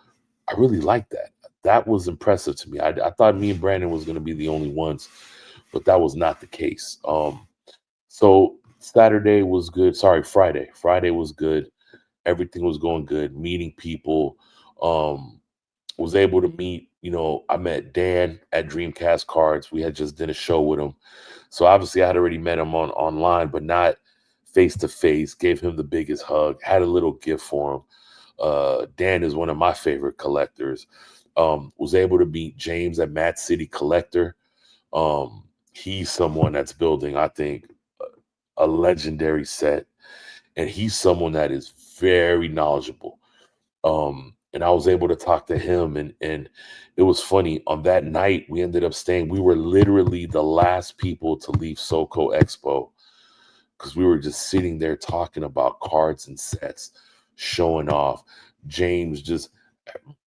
I really liked that. That was impressive to me. I thought me and Brandon was going to be the only ones, but that was not the case. So Saturday was good. Sorry, Friday. Friday was good. Everything was going good. Meeting people. Was able to meet, I met Dan at Dreamcast Cards. We had just did a show with him. So obviously I had already met him online, but not face to face. Gave him the biggest hug. Had a little gift for him. Dan is one of my favorite collectors. Was able to meet James at Mad City Collector. He's someone that's building, I think, a legendary set. And he's someone that is very knowledgeable. And I was able to talk to him. And it was funny. On that night, we ended up staying. We were literally the last people to leave SoCo Expo because we were just sitting there talking about cards and sets, showing off. James just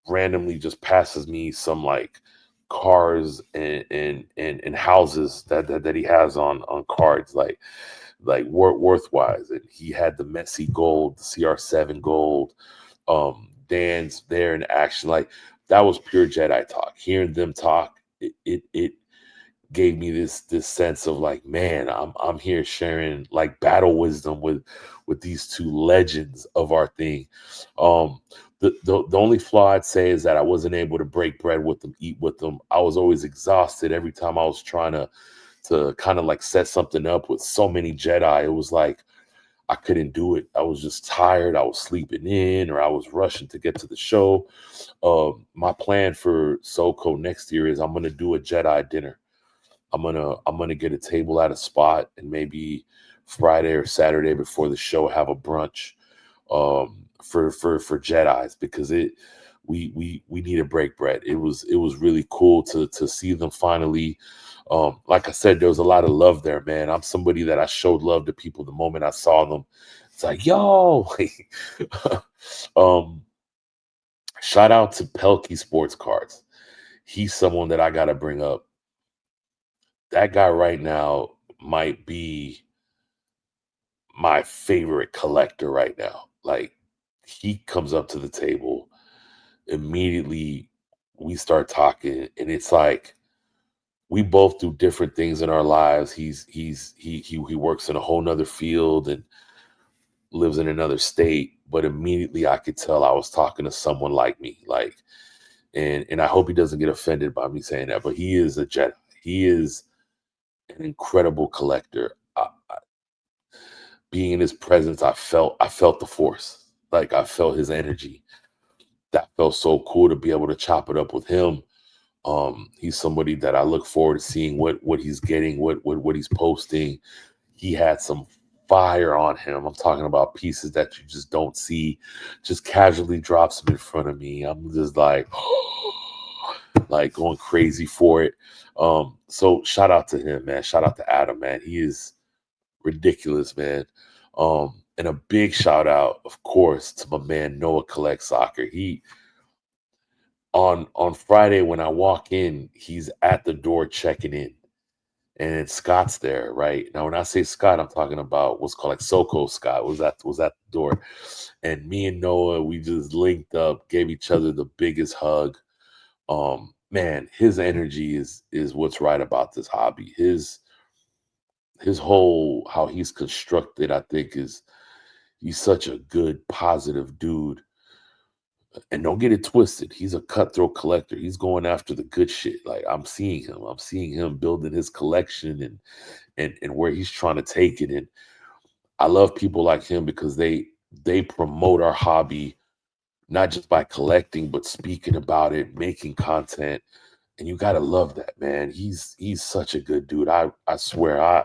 randomly just passes me some like cars and houses that he has on cards, like worthwise. And he had the Messi gold, the CR7 gold. Dan's there in action. Like, that was pure Jedi talk. Hearing them talk, it gave me this sense of like, man, I'm here sharing like battle wisdom with these two legends of our thing. The only flaw I'd say is that I wasn't able to break bread with them, eat with them. I was always exhausted every time I was trying to kind of like set something up with so many Jedi. It was like I couldn't do it. I was just tired. I was sleeping in, or I was rushing to get to the show. My plan for SoCo next year is I'm gonna do a Jedi dinner. I'm gonna get a table at a spot, and maybe Friday or Saturday before the show have a brunch for Jedis, because we need to break bread. It was really cool to see them finally. Like I said, there was a lot of love there, man. I'm somebody that I showed love to people the moment I saw them. It's like, yo, shout out to Pelkey Sports Cards. He's someone that I gotta bring up. That guy right now might be my favorite collector right now. Like, he comes up to the table, immediately we start talking, and it's like we both do different things in our lives. He works in a whole nother field and lives in another state, but immediately I could tell I was talking to someone like me. Like, and I hope he doesn't get offended by me saying that, but he is a Jedi. He is an incredible collector. Being in his presence, I felt the force. Like, I felt his energy. That felt so cool to be able to chop it up with him. He's somebody that I look forward to seeing what he's getting, what he's posting. He had some fire on him. I'm talking about pieces that you just don't see. Just casually drops them in front of me. I'm just like, like going crazy for it. So shout out to him, man. Shout out to Adam, man. He is ridiculous, man. And a big shout out, of course, to my man Noah Collect Soccer. He on Friday when I walk in, he's at the door checking in, and Scott's there. Right now, when I say Scott, I'm talking about what's called like SoCo Scott was at the door, and me and Noah, we just linked up, gave each other the biggest hug. Man, his energy is what's right about this hobby. His whole, how he's constructed, I think he's such a good, positive dude. And don't get it twisted. He's a cutthroat collector. He's going after the good shit. Like, I'm seeing him building his collection and where he's trying to take it. And I love people like him because they promote our hobby, not just by collecting, but speaking about it, making content. And you gotta love that, man. He's such a good dude. I swear, I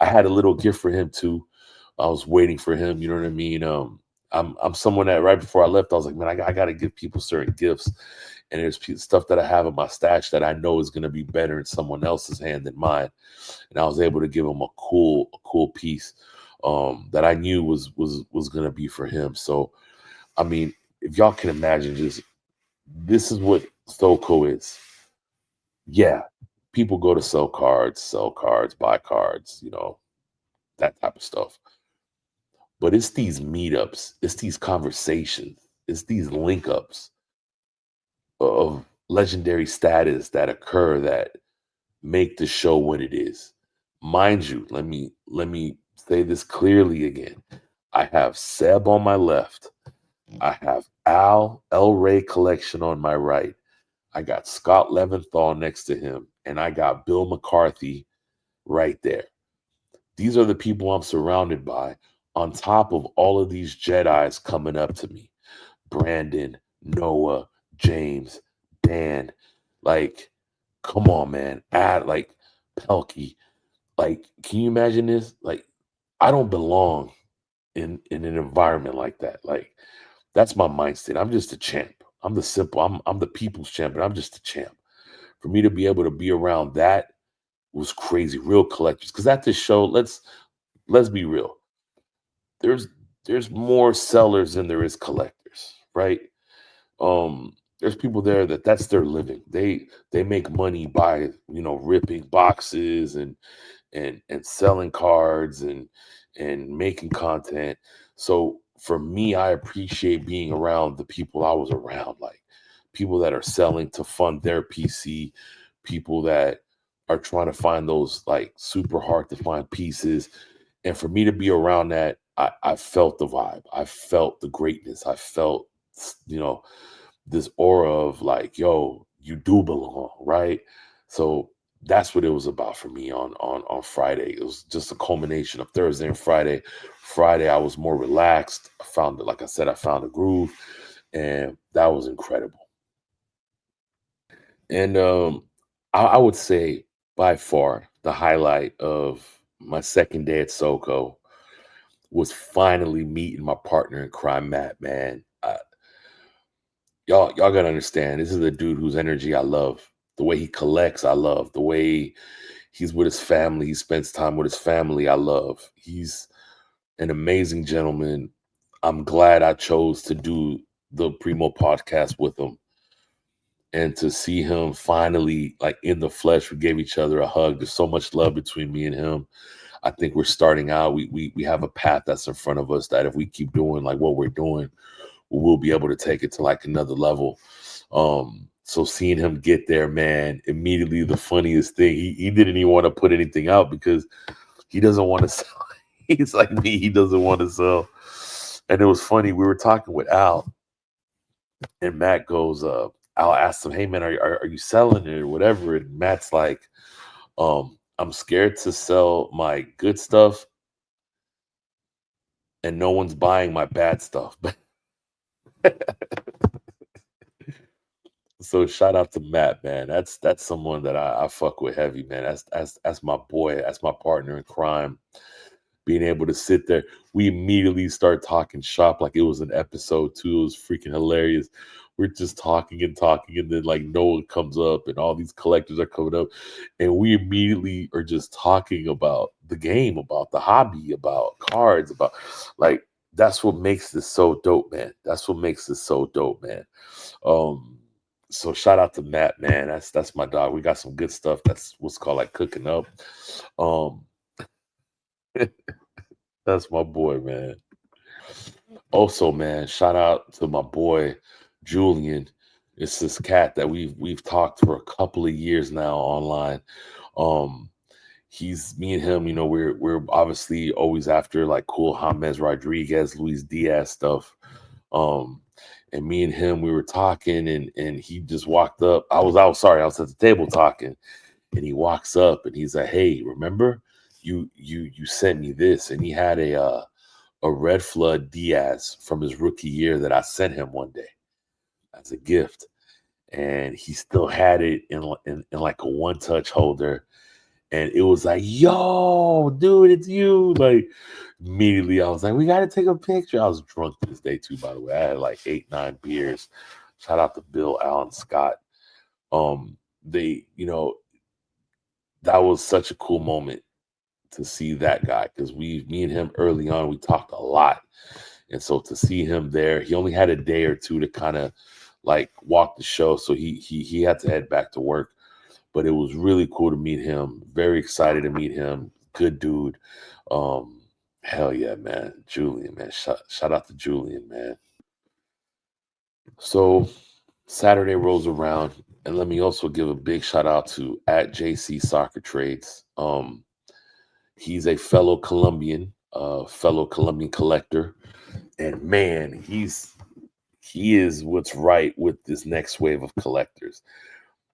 had a little gift for him too. I was waiting for him. You know what I mean? I'm someone that right before I left, I was like, man, I got to give people certain gifts. And there's stuff that I have in my stash that I know is going to be better in someone else's hand than mine. And I was able to give him a cool piece that I knew was going to be for him. So, I mean, if y'all can imagine, this is what SoCo is. Yeah, people go to sell cards, buy cards, that type of stuff. But it's these meetups, it's these conversations, it's these link ups of legendary status that occur that make the show what it is. Mind you, let me say this clearly again. I have Seb on my left. I have El Ray Collection on my right. I got Scott Leventhal next to him, and I got Bill McCarthy right there. These are the people I'm surrounded by, on top of all of these Jedis coming up to me. Brandon, Noah, James, Dan. Like, come on, man. Like, Pelkey. Like, can you imagine this? Like, I don't belong in an environment like that. Like, that's my mindset. I'm just a champ. I'm the people's champion. I'm just a champ. For me to be able to be around that was crazy. Real collectors. Because at this show, let's be real. There's more sellers than there is collectors, right? There's people there that's their living. They make money by, ripping boxes and selling cards and making content. So for me, I appreciate being around the people I was around, like people that are selling to fund their PC, people that are trying to find those like super hard to find pieces. And for me to be around that, I felt the vibe. I felt the greatness. I felt, this aura of like, yo, you do belong, right? So that's what it was about for me on Friday. It was just a culmination of Thursday and Friday. Friday, I was more relaxed. I found, like I said, I found a groove, and that was incredible. And I would say by far the highlight of my second day at SoCo was finally meeting my partner in crime, Matt, man. Y'all gotta understand, this is a dude whose energy I love. The way he collects, I love. The way he's with his family, he spends time with his family, I love. He's an amazing gentleman. I'm glad I chose to do the Primo podcast with him. And to see him finally, like in the flesh, we gave each other a hug. There's so much love between me and him. I think we're starting out. We have a path that's in front of us that if we keep doing like what we're doing, we'll be able to take it to like another level. So seeing him get there, man, immediately the funniest thing, he didn't even want to put anything out because he doesn't want to sell. He's like me, he doesn't want to sell. And it was funny, we were talking with Al, and Matt goes, Al asked him, hey man, are you selling it or whatever? And Matt's like, I'm scared to sell my good stuff and no one's buying my bad stuff. So shout out to Matt, man. That's someone that I fuck with heavy, man. That's my boy. That's my partner in crime. Being able to sit there, we immediately start talking shop like it was an episode 2. It was freaking hilarious. We're just talking, and then like Noah comes up, and all these collectors are coming up, and we immediately are just talking about the game, about the hobby, about cards, about like that's what makes this so dope, man. That's what makes this so dope, man. So shout out to Matt, man. That's my dog. We got some good stuff. That's what's called like cooking up. That's my boy, man. Also, man, shout out to my boy Julian. It's this cat that we've talked for a couple of years now online. He's me and him, we're obviously always after like cool James Rodriguez, Luis Diaz stuff. And me and him, we were talking, and he just walked up. I was at the table talking, and he walks up and he's like, hey, remember you sent me this? And he had a Red Flood Diaz from his rookie year that I sent him one day as a gift. And he still had it in like a one-touch holder. And it was like, yo, dude, it's you. Like, immediately I was like, we got to take a picture. I was drunk to this day, too, by the way. I had like 8-9 beers. Shout out to Bill, Alan, Scott. That was such a cool moment to see that guy, because me and him early on, we talked a lot. And so to see him there, he only had a day or two to kind of like walk the show. So he had to head back to work. But it was really cool to meet him. Very excited to meet him. Good dude. Hell yeah, man. Julian, man. Shout out to Julian, man. So Saturday rolls around, and let me also give a big shout out to @JC Soccer Trades. He's a fellow Colombian collector, and man, he is what's right with this next wave of collectors.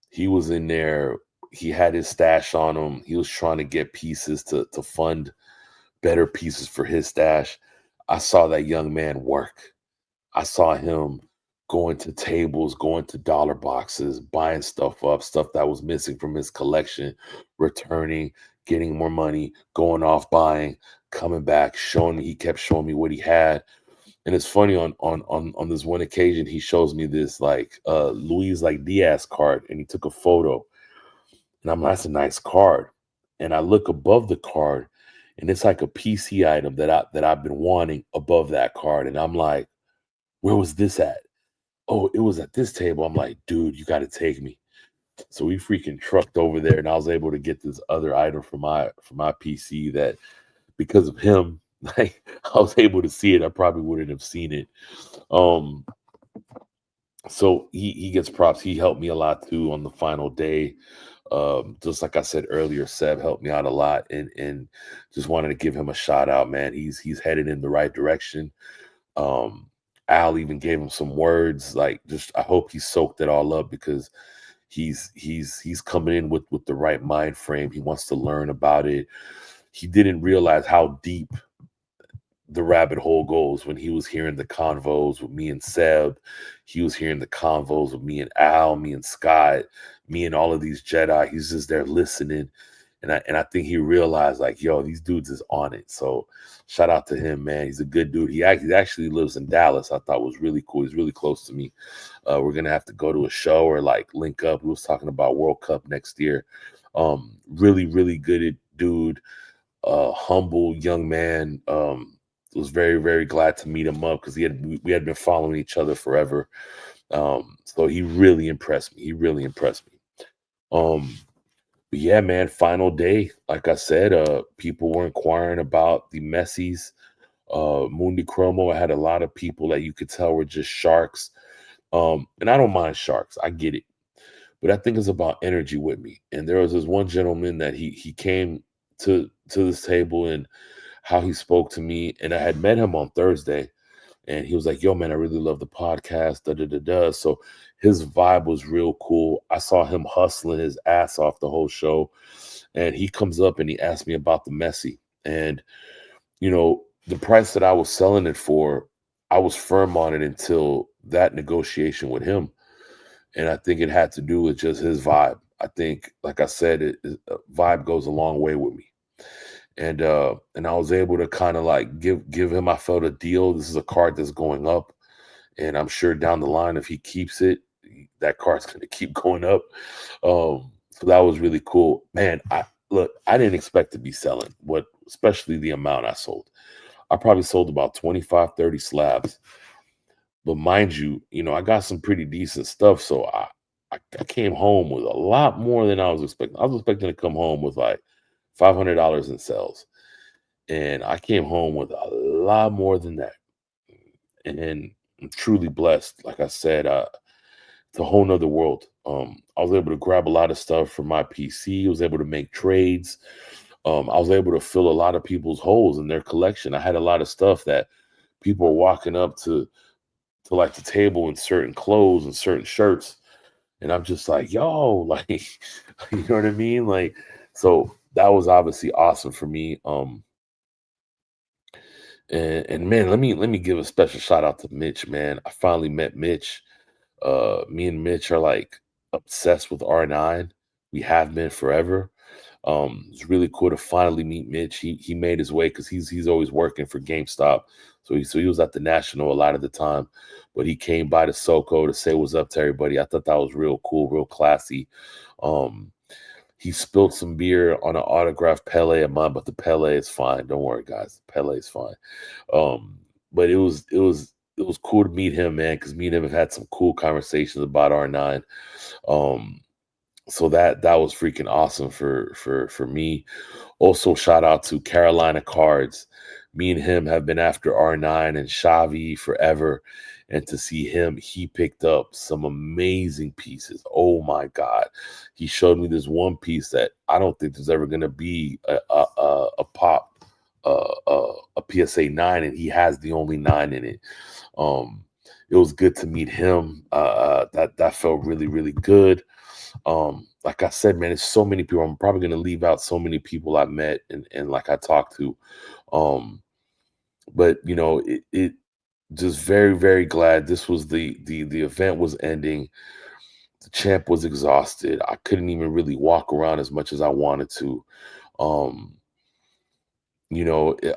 He was in there. He had his stash on him. He was trying to get pieces to fund better pieces for his stash. I saw that young man work. I saw him going to tables, going to dollar boxes, buying stuff up, stuff that was missing from his collection, returning, getting more money, going off buying, coming back, he kept showing me what he had. And it's funny, on this one occasion, he shows me this like Luis like Diaz card, and he took a photo. And I'm like, that's a nice card. And I look above the card, and it's like a PC item that I've been wanting above that card. And I'm like, where was this at? oh, it was at this table. I'm like, dude, you got to take me. So we freaking trucked over there, and I was able to get this other item for my PC that because of him, like I was able to see it. I probably wouldn't have seen it. Um, so he gets props. He helped me a lot too on the final day. Just like I said earlier, Seb helped me out a lot, and just wanted to give him a shout out, man. He's headed in the right direction. Um, Al even gave him some words, like just I hope he soaked it all up because he's coming in with the right mind frame. He wants to learn about it. He didn't realize how deep the rabbit hole goes when he was hearing the convos with me and Seb. He was hearing the convos with me and Al, me and Scott, me and all of these Jedi. He's just there listening. And I think he realized, like, yo, these dudes is on it. So shout out to him, man. He's a good dude. He actually lives in Dallas. I thought was really cool. He's really close to me. We're gonna have to go to a show or like link up. We was talking about World Cup next year. Really, really good dude. Humble young man. Was very, very glad to meet him up because we had been following each other forever. So he really impressed me. He really impressed me. But yeah, man, final day. Like I said, people were inquiring about the Messies. Mundi Chromo had a lot of people that you could tell were just sharks. And I don't mind sharks. I get it. But I think it's about energy with me. And there was this one gentleman that he came to this table and how he spoke to me. And I had met him on Thursday. And he was like, yo, man, I really love the podcast. Da, da, da, da. So his vibe was real cool. I saw him hustling his ass off the whole show. And he comes up and he asked me about the Messi. And, you know, the price that I was selling it for, I was firm on it until that negotiation with him. And I think it had to do with just his vibe. I think, like I said, vibe goes a long way with me. And I was able to kind of like give him, I felt, a deal. This is a card that's going up. And I'm sure down the line, if he keeps it, that card's going to keep going up. So that was really cool. Man, I didn't expect to be selling especially the amount I sold. I probably sold about 25, 30 slabs. But mind you, I got some pretty decent stuff. So I came home with a lot more than I was expecting. I was expecting to come home with like $500 in sales. And I came home with a lot more than that. And I'm truly blessed. Like I said, it's a whole nother world. I was able to grab a lot of stuff from my PC. I was able to make trades. I was able to fill a lot of people's holes in their collection. I had a lot of stuff that people were walking up to like the table in certain clothes and certain shirts. And I'm just like, yo, like, you know what I mean? Like, so that was obviously awesome for me. And man, let me give a special shout out to Mitch, man. I finally met Mitch. Me and Mitch are like obsessed with R9. We have been forever. It's really cool to finally meet Mitch. He made his way because he's always working for GameStop. So he was at the National a lot of the time, but he came by to SoCo to say what's up to everybody. I thought that was real cool, real classy. He spilled some beer on an autographed Pele of mine, but the Pele is fine. Don't worry, guys. The Pele is fine. But it was cool to meet him, man, because me and him have had some cool conversations about R9. So that was freaking awesome for me. Also, shout out to Carolina Cards. Me and him have been after R9 and Xavi forever. And to see him, he picked up some amazing pieces. Oh my God. He showed me this one piece that I don't think there's ever going to be a pop, a PSA 9, and he has the only 9 in it. It was good to meet him. That felt really, really good. Like I said, man, there's so many people. I'm probably going to leave out so many people I met and like I talked to. But it just very, very glad this was the event was ending. The champ was exhausted. I couldn't even really walk around as much as I wanted to.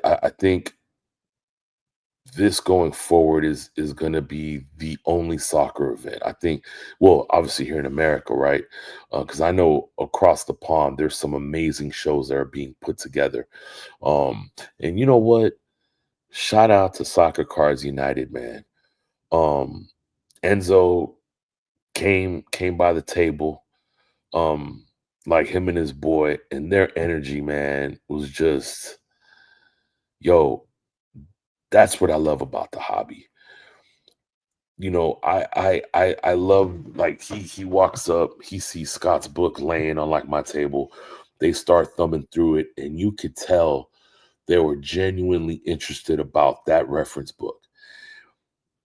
I think this going forward is going to be the only soccer event. I think, well, obviously here in America, right? Because I know across the pond, there's some amazing shows that are being put together. And you know what? Shout out to Soccer Cards United, man. Enzo came by the table, like him and his boy, and their energy, man, was just, yo, that's what I love about the hobby. You know, I love, like, he walks up, he sees Scott's book laying on like my table. They start thumbing through it, and you could tell they were genuinely interested about that reference book.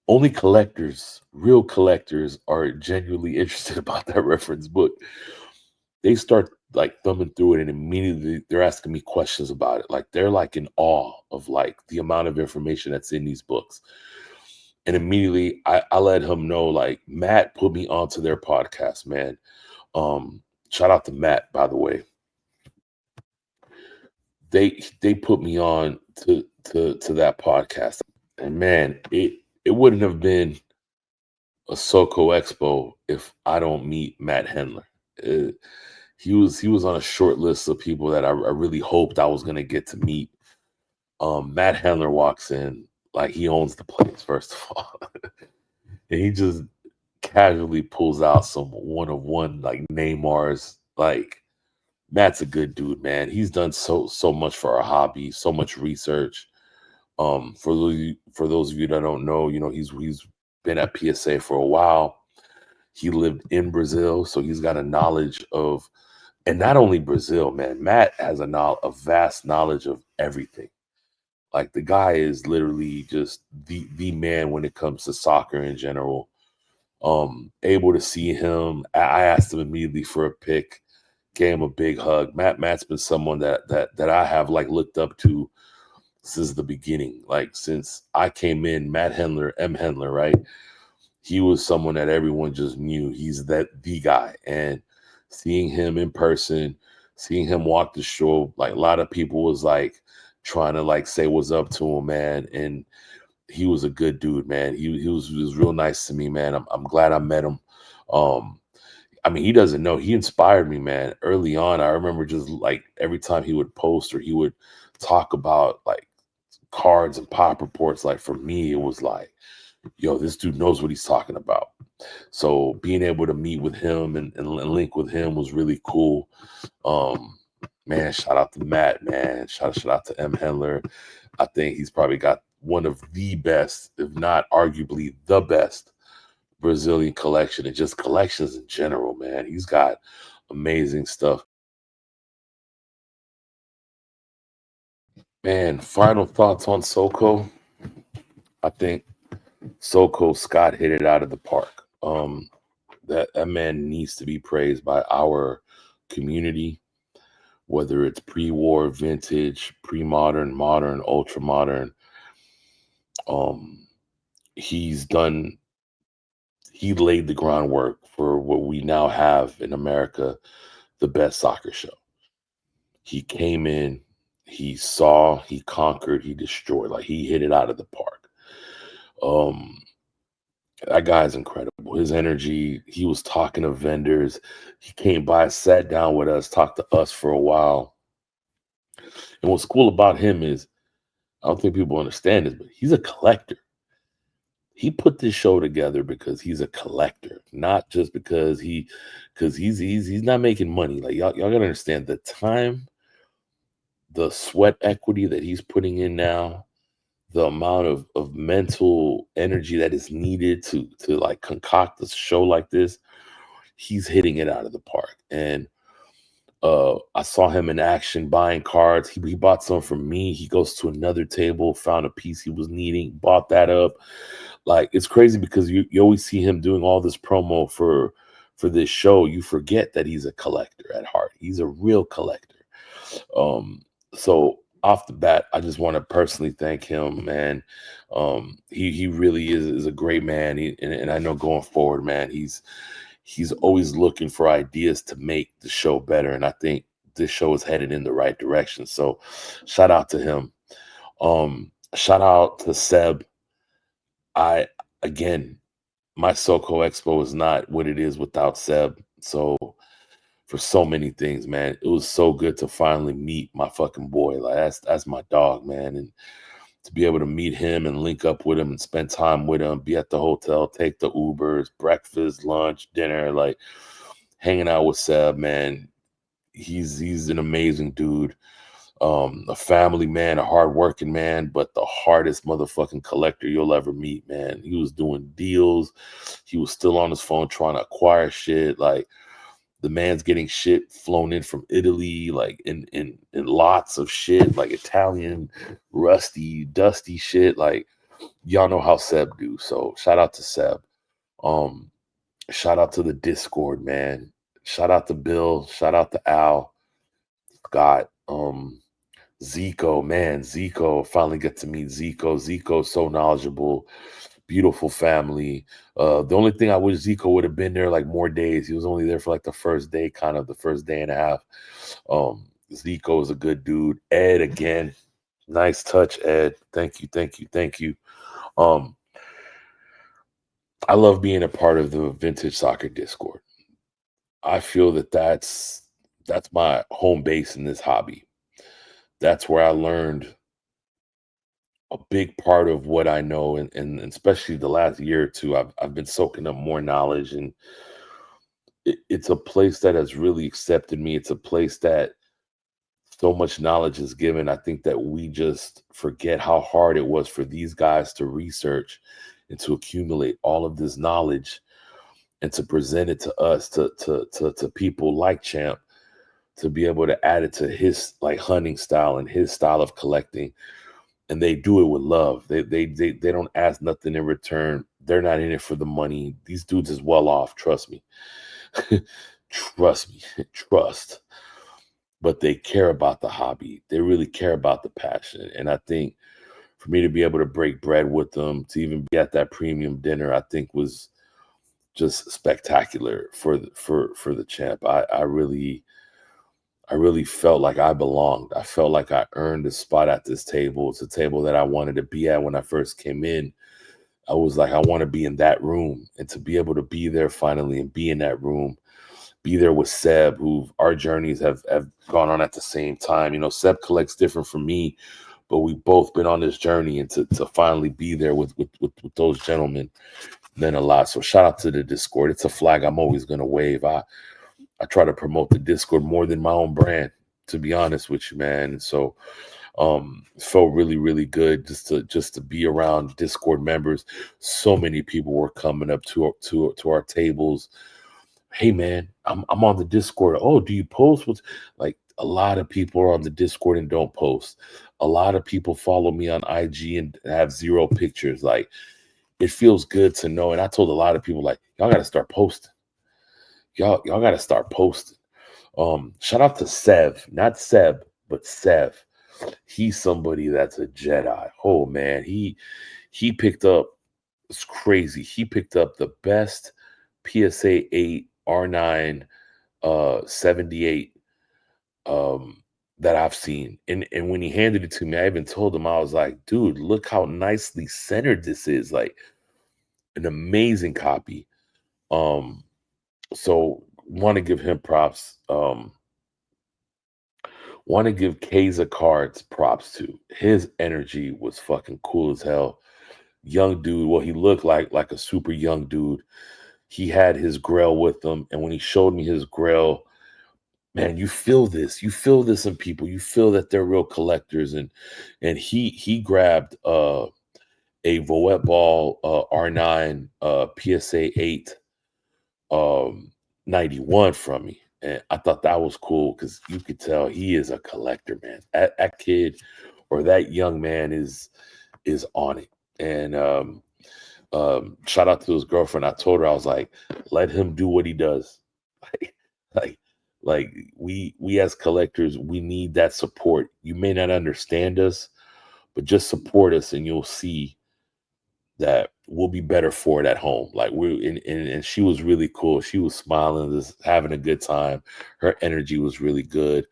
Only collectors, real collectors, are genuinely interested about that reference book. They start like thumbing through it, and immediately they're asking me questions about it. Like, they're like in awe of like the amount of information that's in these books. And immediately I let him know, like, Matt put me onto their podcast, man. Shout out to Matt, by the way. They put me on to that podcast. And man, it wouldn't have been a SoCo Expo if I don't meet Matt Hendler. He was on a short list of people that I really hoped I was gonna get to meet. Matt Hendler walks in like he owns the place, first of all. And he just casually pulls out some one-of-one like Neymar's. Like, Matt's a good dude, man. He's done so much for our hobby, so much research. For those of you that don't know, you know, he's been at PSA for a while. He lived in Brazil, so he's got a knowledge of, and not only Brazil, man. Matt has a vast knowledge of everything. Like, the guy is literally just the man when it comes to soccer in general. Able to see him, I asked him immediately for a pic, gave him a big hug. Matt's been someone that I have like looked up to since the beginning. Like, since I came in, Matt Hendler, M. Hendler, right? He was someone that everyone just knew. He's the guy. And seeing him in person, seeing him walk the show, like, a lot of people was like trying to like say what's up to him, man. And he was a good dude, man. He was real nice to me, man. I'm glad I met him. I mean, he doesn't know. He inspired me, man. Early on, I remember just like every time he would post or he would talk about like cards and pop reports, like, for me, it was like, yo, this dude knows what he's talking about. So being able to meet with him and link with him was really cool. Man, shout out to Matt, man. Shout out to M. Hendler. I think he's probably got one of the best, if not arguably the best, Brazilian collection, and just collections in general, man. He's got amazing stuff. Man, final thoughts on SoCo. I think SoCo Scott hit it out of the park. That man needs to be praised by our community, whether it's pre-war, vintage, pre-modern, modern, ultra-modern. He laid the groundwork for what we now have in America, the best soccer show. He came in, he saw, he conquered, he destroyed. Like, he hit it out of the park. That guy's incredible. His energy, he was talking to vendors. He came by, sat down with us, talked to us for a while. And what's cool about him is, I don't think people understand this, but he's a collector. He put this show together because he's a collector, not just because he's not making money. Like, y'all gotta understand the time, the sweat equity that he's putting in now, the amount of mental energy that is needed to like concoct a show like this. He's hitting it out of the park. And I saw him in action buying cards. He bought some from me. He goes to another table, found a piece he was needing, bought that up. Like, it's crazy because you always see him doing all this promo for this show. You forget that he's a collector at heart. He's a real collector. So off the bat, I just want to personally thank him, man. He really is a great man. And I know going forward, man, he's always looking for ideas to make the show better. And I think this show is headed in the right direction. So shout out to him. Shout out to Seb. Again, my SoCo Expo is not what it is without Seb. So for so many things, man, it was so good to finally meet my fucking boy. Like, that's my dog, man. And to be able to meet him and link up with him and spend time with him, be at the hotel, take the Ubers, breakfast, lunch, dinner, like hanging out with Seb, man. He's an amazing dude. A family man, a hardworking man, but the hardest motherfucking collector you'll ever meet, man. He was doing deals. He was still on his phone trying to acquire shit. Like, the man's getting shit flown in from Italy, like in lots of shit, like Italian, rusty, dusty shit. Like, y'all know how Seb do. So shout out to Seb. Shout out to the Discord, man. Shout out to Bill. Shout out to Al. Scott. Zico, man. Zico, finally get to meet Zico. Zico's so knowledgeable. Beautiful family. The only thing I wish Zico would have been there like more days. He was only there for like the first day, kind of the first day and a half. Zico is a good dude. Ed, again, nice touch, Ed. Thank you. I love being a part of the Vintage Soccer Discord. I feel that that's my home base in this hobby. That's where I learned a big part of what I know, and especially the last year or two, I've been soaking up more knowledge, and it's a place that has really accepted me. It's a place that so much knowledge is given. I think that we just forget how hard it was for these guys to research and to accumulate all of this knowledge and to present it to us, to people like Champ, to be able to add it to his like hunting style and his style of collecting. And they do it with love. They don't ask nothing in return. They're not in it for the money. These dudes is well off. Trust me. Trust. But they care about the hobby. They really care about the passion. And I think for me to be able to break bread with them, to even be at that premium dinner, I think was just spectacular for the Champ. I really felt like I belonged. I felt like I earned a spot at this table. It's a table that I wanted to be at when I first came in. I was like, I want to be in that room, and to be able to be there finally and be in that room, be there with Seb, who our journeys have gone on at the same time. You know, Seb collects different from me, but we've both been on this journey, and to finally be there with those gentlemen meant a lot. So shout out to the Discord. It's a flag I'm always going to wave. I try to promote the Discord more than my own brand, to be honest with you, man. And so it felt really, really good just to be around Discord members. So many people were coming up to our tables. Hey, man, I'm on the Discord. Oh, do you post? Like, a lot of people are on the Discord and don't post. A lot of people follow me on IG and have zero pictures. Like, it feels good to know. And I told a lot of people, like, y'all got to start posting. Y'all got to start posting. Shout out to Sev, not Seb, but Sev. He's somebody that's a Jedi. Oh man, he picked up, it's crazy. He picked up the best PSA 8 R9 78 that I've seen. And when he handed it to me, I even told him, I was like, dude, look how nicely centered this is. Like, an amazing copy. So want to give him props. Want to give Kaiser Cards props too. His energy was fucking cool as hell. Young dude. Well, he looked like a super young dude. He had his Grail with him, and when he showed me his Grail, man, you feel this. You feel this in people. You feel that they're real collectors. And he grabbed a Voet Ball R9 PSA 8 91 from me. And I thought that was cool because you could tell he is a collector, man. That kid or that young man is on it. And shout out to his girlfriend. I told her, I was like, let him do what he does. Like we as collectors, we need that support. You may not understand us, but just support us and you'll see that we'll be better for it at home. Like, and she was really cool. She was smiling, just having a good time. Her energy was really good.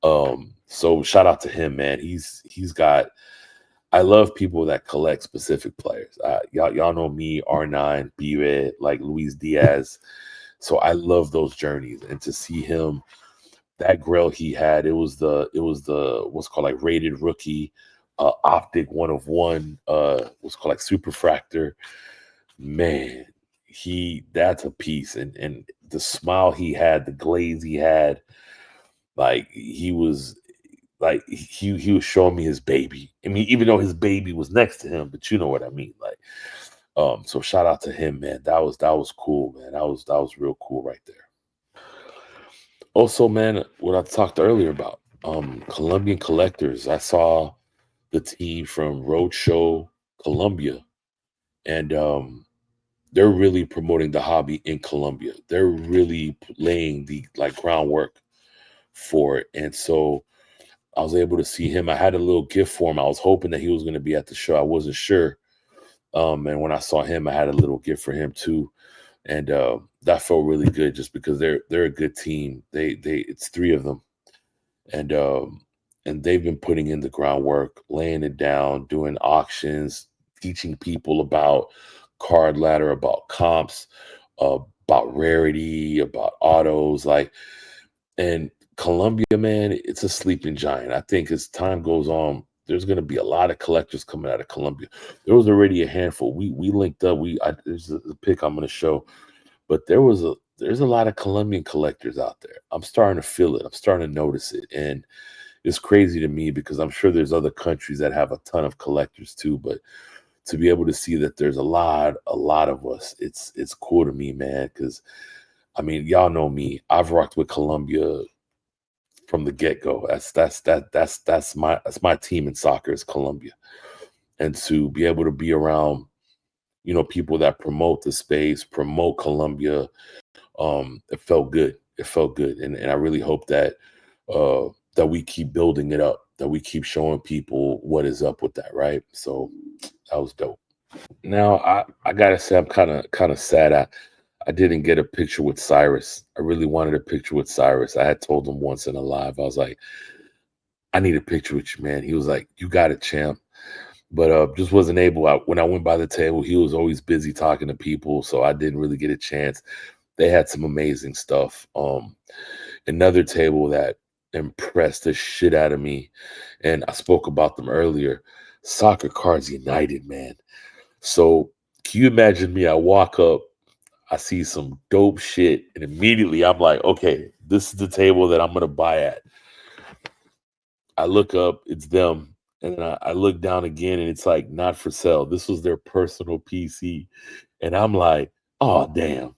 So shout out to him, man. He's got, I love people that collect specific players. Y'all know me, R9, B-Red, like Luis Diaz. So I love those journeys, and to see him, that Grail he had, it was the what's called like rated rookie. Optic 1 of 1, what's called like Superfractor. Man, that's a piece. And the smile he had, the glaze he had, like he was showing me his baby. I mean, even though his baby was next to him, but you know what I mean. Like, so shout out to him, man. That was cool, man. That was real cool right there. Also, man, what I talked earlier about, Colombian collectors. I saw the team from Roadshow Colombia, and they're really promoting the hobby in Colombia. They're really laying the groundwork for it. And so I was able to see him. I had a little gift for him. I was hoping that he was going to be at the show. I wasn't sure. And when I saw him, I had a little gift for him too. And that felt really good just because they're a good team. It's 3 of them. And they've been putting in the groundwork, laying it down, doing auctions, teaching people about card ladder, about comps, about rarity, about autos, and Colombia, man, it's a sleeping giant. I think as time goes on, there's going to be a lot of collectors coming out of Colombia. There was already a handful. We linked up. There's a pic I'm going to show, but there's a lot of Colombian collectors out there. I'm starting to feel it. I'm starting to notice it, and it's crazy to me because I'm sure there's other countries that have a ton of collectors too. But to be able to see that there's a lot of us, it's cool to me, man. Because I mean, y'all know me. I've rocked with Colombia from the get-go. That's my team in soccer is Colombia. And to be able to be around, people that promote the space, promote Colombia, it felt good. It felt good. And I really hope that that we keep building it up, that we keep showing people what is up with that, right? So that was dope. Now I gotta say I'm kind of sad. I didn't get a picture with Cyrus. I really wanted a picture with Cyrus. I had told him once in a live, I was like, I need a picture with you, man. He was like, you got it, champ. But just wasn't able. When I went by the table, he was always busy talking to people, so I didn't really get a chance. They had some amazing stuff. Another table that impressed the shit out of me, and I spoke about them earlier, Soccer Cards United, man. So can you imagine me? I walk up, I see some dope shit, and immediately I'm like, okay, this is the table that I'm going to buy at. I look up, it's them, and I look down again, and it's like, not for sale. This was their personal PC. And I'm like, oh, damn.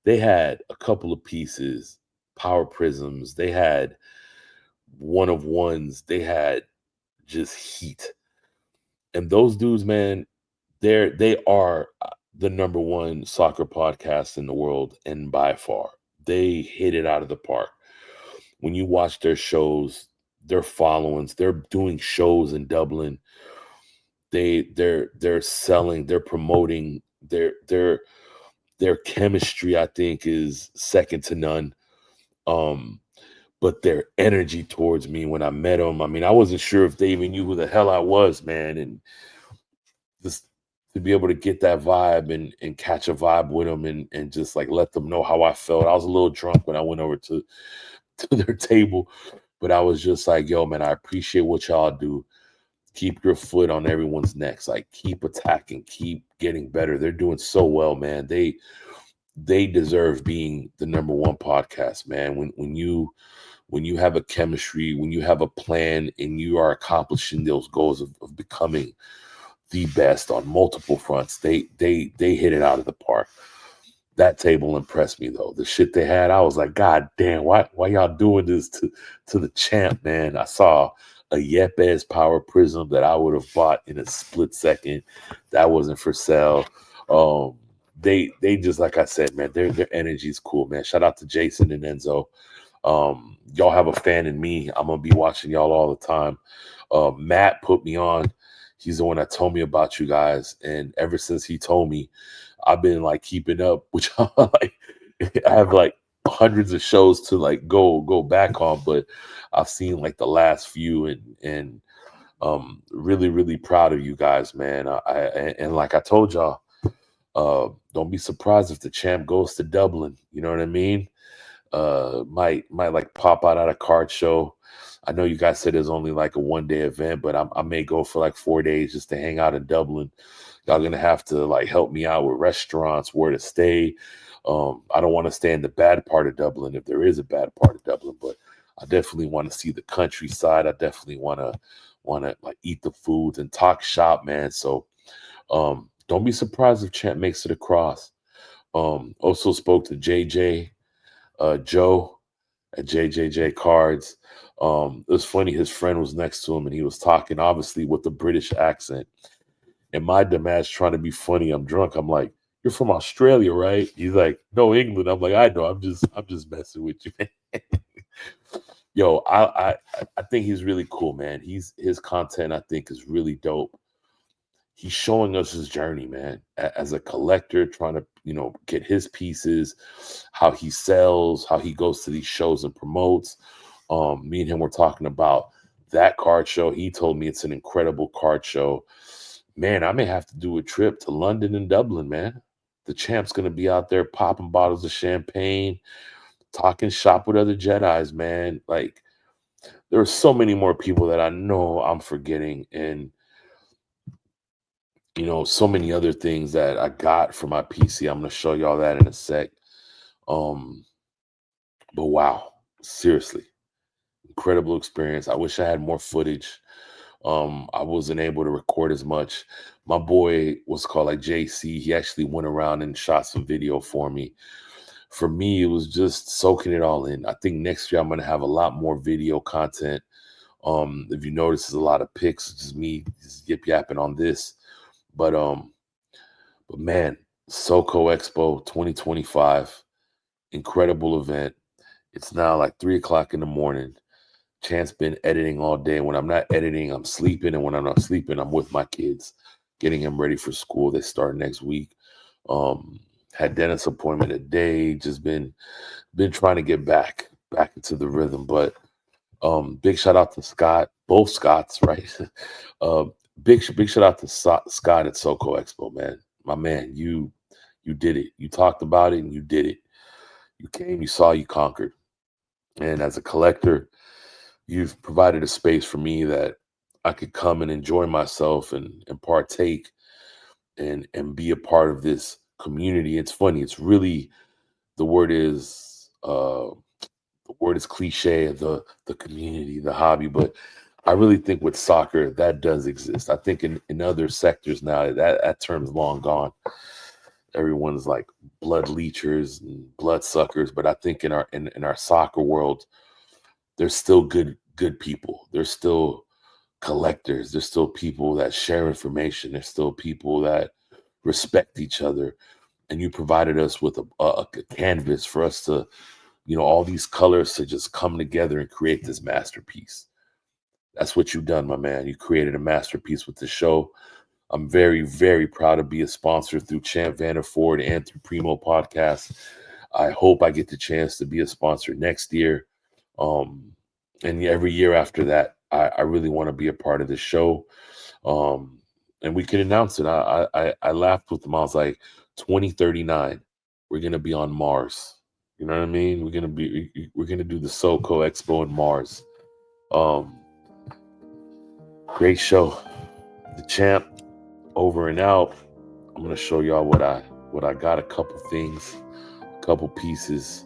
They had a couple of pieces, Power Prisms. They had 1 of 1s. They had just heat. And those dudes, man, they are the number 1 soccer podcast in the world, and by far they hit it out of the park. When you watch their shows, their followings, they're doing shows in Dublin. They're selling, they're promoting, their chemistry, I think, is second to none. But their energy towards me when I met them, I mean, I wasn't sure if they even knew who the hell I was, man. And just to be able to get that vibe and catch a vibe with them and just like let them know how I felt. I was a little drunk when I went over to their table, but I was just like, yo, man, I appreciate what y'all do. Keep your foot on everyone's necks. Like, keep attacking, keep getting better. They're doing so well, man. They deserve being the number 1 podcast, man. When you have a chemistry, when you have a plan, and you are accomplishing those goals of becoming the best on multiple fronts, they hit it out of the park. That table impressed me, though. The shit they had, I was like, God damn, why y'all doing this to the champ, man? I saw a Yepes Power Prism that I would have bought in a split second. That wasn't for sale. They just, like I said, man, their energy is cool, man. Shout out to Jason and Enzo. Y'all have a fan in me. I'm gonna be watching y'all all the time. Matt put me on. He's the one that told me about you guys, and ever since he told me, I've been like keeping up, which I'm like, I have like hundreds of shows to like go back on, but I've seen like the last few, and really, really proud of you guys, man. And like I told y'all, don't be surprised if the champ goes to Dublin. You know what I mean? Might like pop out at a card show. I know you guys said it's only like a 1-day event, but I may go for like 4 days just to hang out in Dublin. Y'all gonna have to like help me out with restaurants, where to stay. I don't want to stay in the bad part of Dublin if there is a bad part of Dublin, but I definitely want to see the countryside. I definitely want to like eat the foods and talk shop, man. So don't be surprised if Champ makes it across. Also spoke to JJ Joe at JJJ Cards. It was funny. His friend was next to him and he was talking, obviously, with the British accent. And my dumbass trying to be funny. I'm drunk. I'm like, "You're from Australia, right?" He's like, "No, England." I'm like, "I know. I'm just messing with you, man." Yo, I think he's really cool, man. His content, I think, is really dope. He's showing us his journey, man, as a collector, trying to, get his pieces, how he sells, how he goes to these shows and promotes. Me and him were talking about that card show. He told me it's an incredible card show. Man, I may have to do a trip to London and Dublin, man. The Champ's going to be out there popping bottles of champagne, talking shop with other Jedis, man. Like, there are so many more people that I know I'm forgetting. And so many other things that I got for my PC. I'm gonna show y'all that in a sec. But wow, seriously, incredible experience. I wish I had more footage. I wasn't able to record as much. My boy was called like JC. He actually went around and shot some video for me. For me, it was just soaking it all in. I think next year I'm gonna have a lot more video content. If you notice, there's a lot of pics, just me just yip yapping on this. But man, SoCo Expo 2025, incredible event. It's now like 3 o'clock in the morning. Chance been editing all day. When I'm not editing, I'm sleeping. And when I'm not sleeping, I'm with my kids, getting them ready for school. They start next week. Had dentist appointment today. Just been trying to get back into the rhythm. But big shout out to Scott, both Scotts, right? Big shout out to Scott at SoCo Expo, man. My man, you did it. You talked about it and you did it. You came, you saw, you conquered. And as a collector, you've provided a space for me that I could come and enjoy myself and partake and be a part of this community. It's funny. It's really, the word is cliche, the community, the hobby, but I really think with soccer that does exist. I think in other sectors now that term's long gone. Everyone's like blood leechers and blood suckers, but I think in our soccer world, there's still good people. There's still collectors. There's still people that share information. There's still people that respect each other. And you provided us with a canvas for us to, all these colors to just come together and create this masterpiece. That's what you've done, my man. You created a masterpiece with the show. I'm very, very proud to be a sponsor through Champ Vanderford and through Primo Podcast. I hope I get the chance to be a sponsor next year. And every year after that, I really want to be a part of the show. And we can announce it. I laughed with them. I was like, 2039, we're going to be on Mars. You know what I mean? We're going to do the SoCo Expo in Mars. Great show. The Champ, over and out. I'm going to show y'all what I got. A couple things, a couple pieces.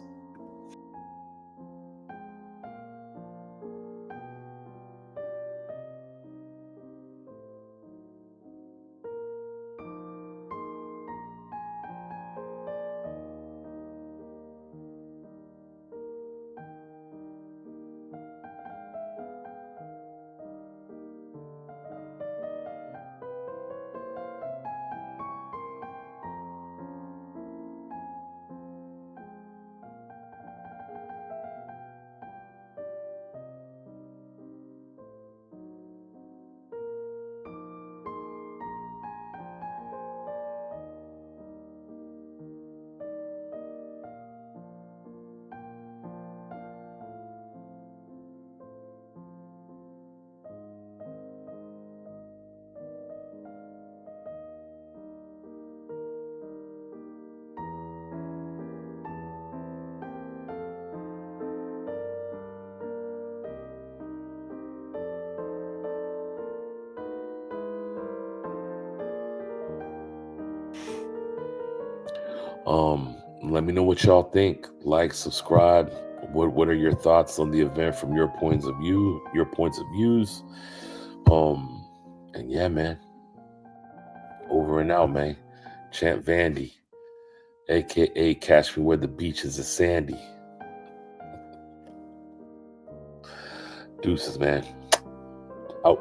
Let me know what y'all think. Like, subscribe. What are your thoughts on the event from your points of views? And yeah, man. Over and out, man. Champ Vandy, aka Catch Me Where the Beaches is Sandy. Deuces, man. Out.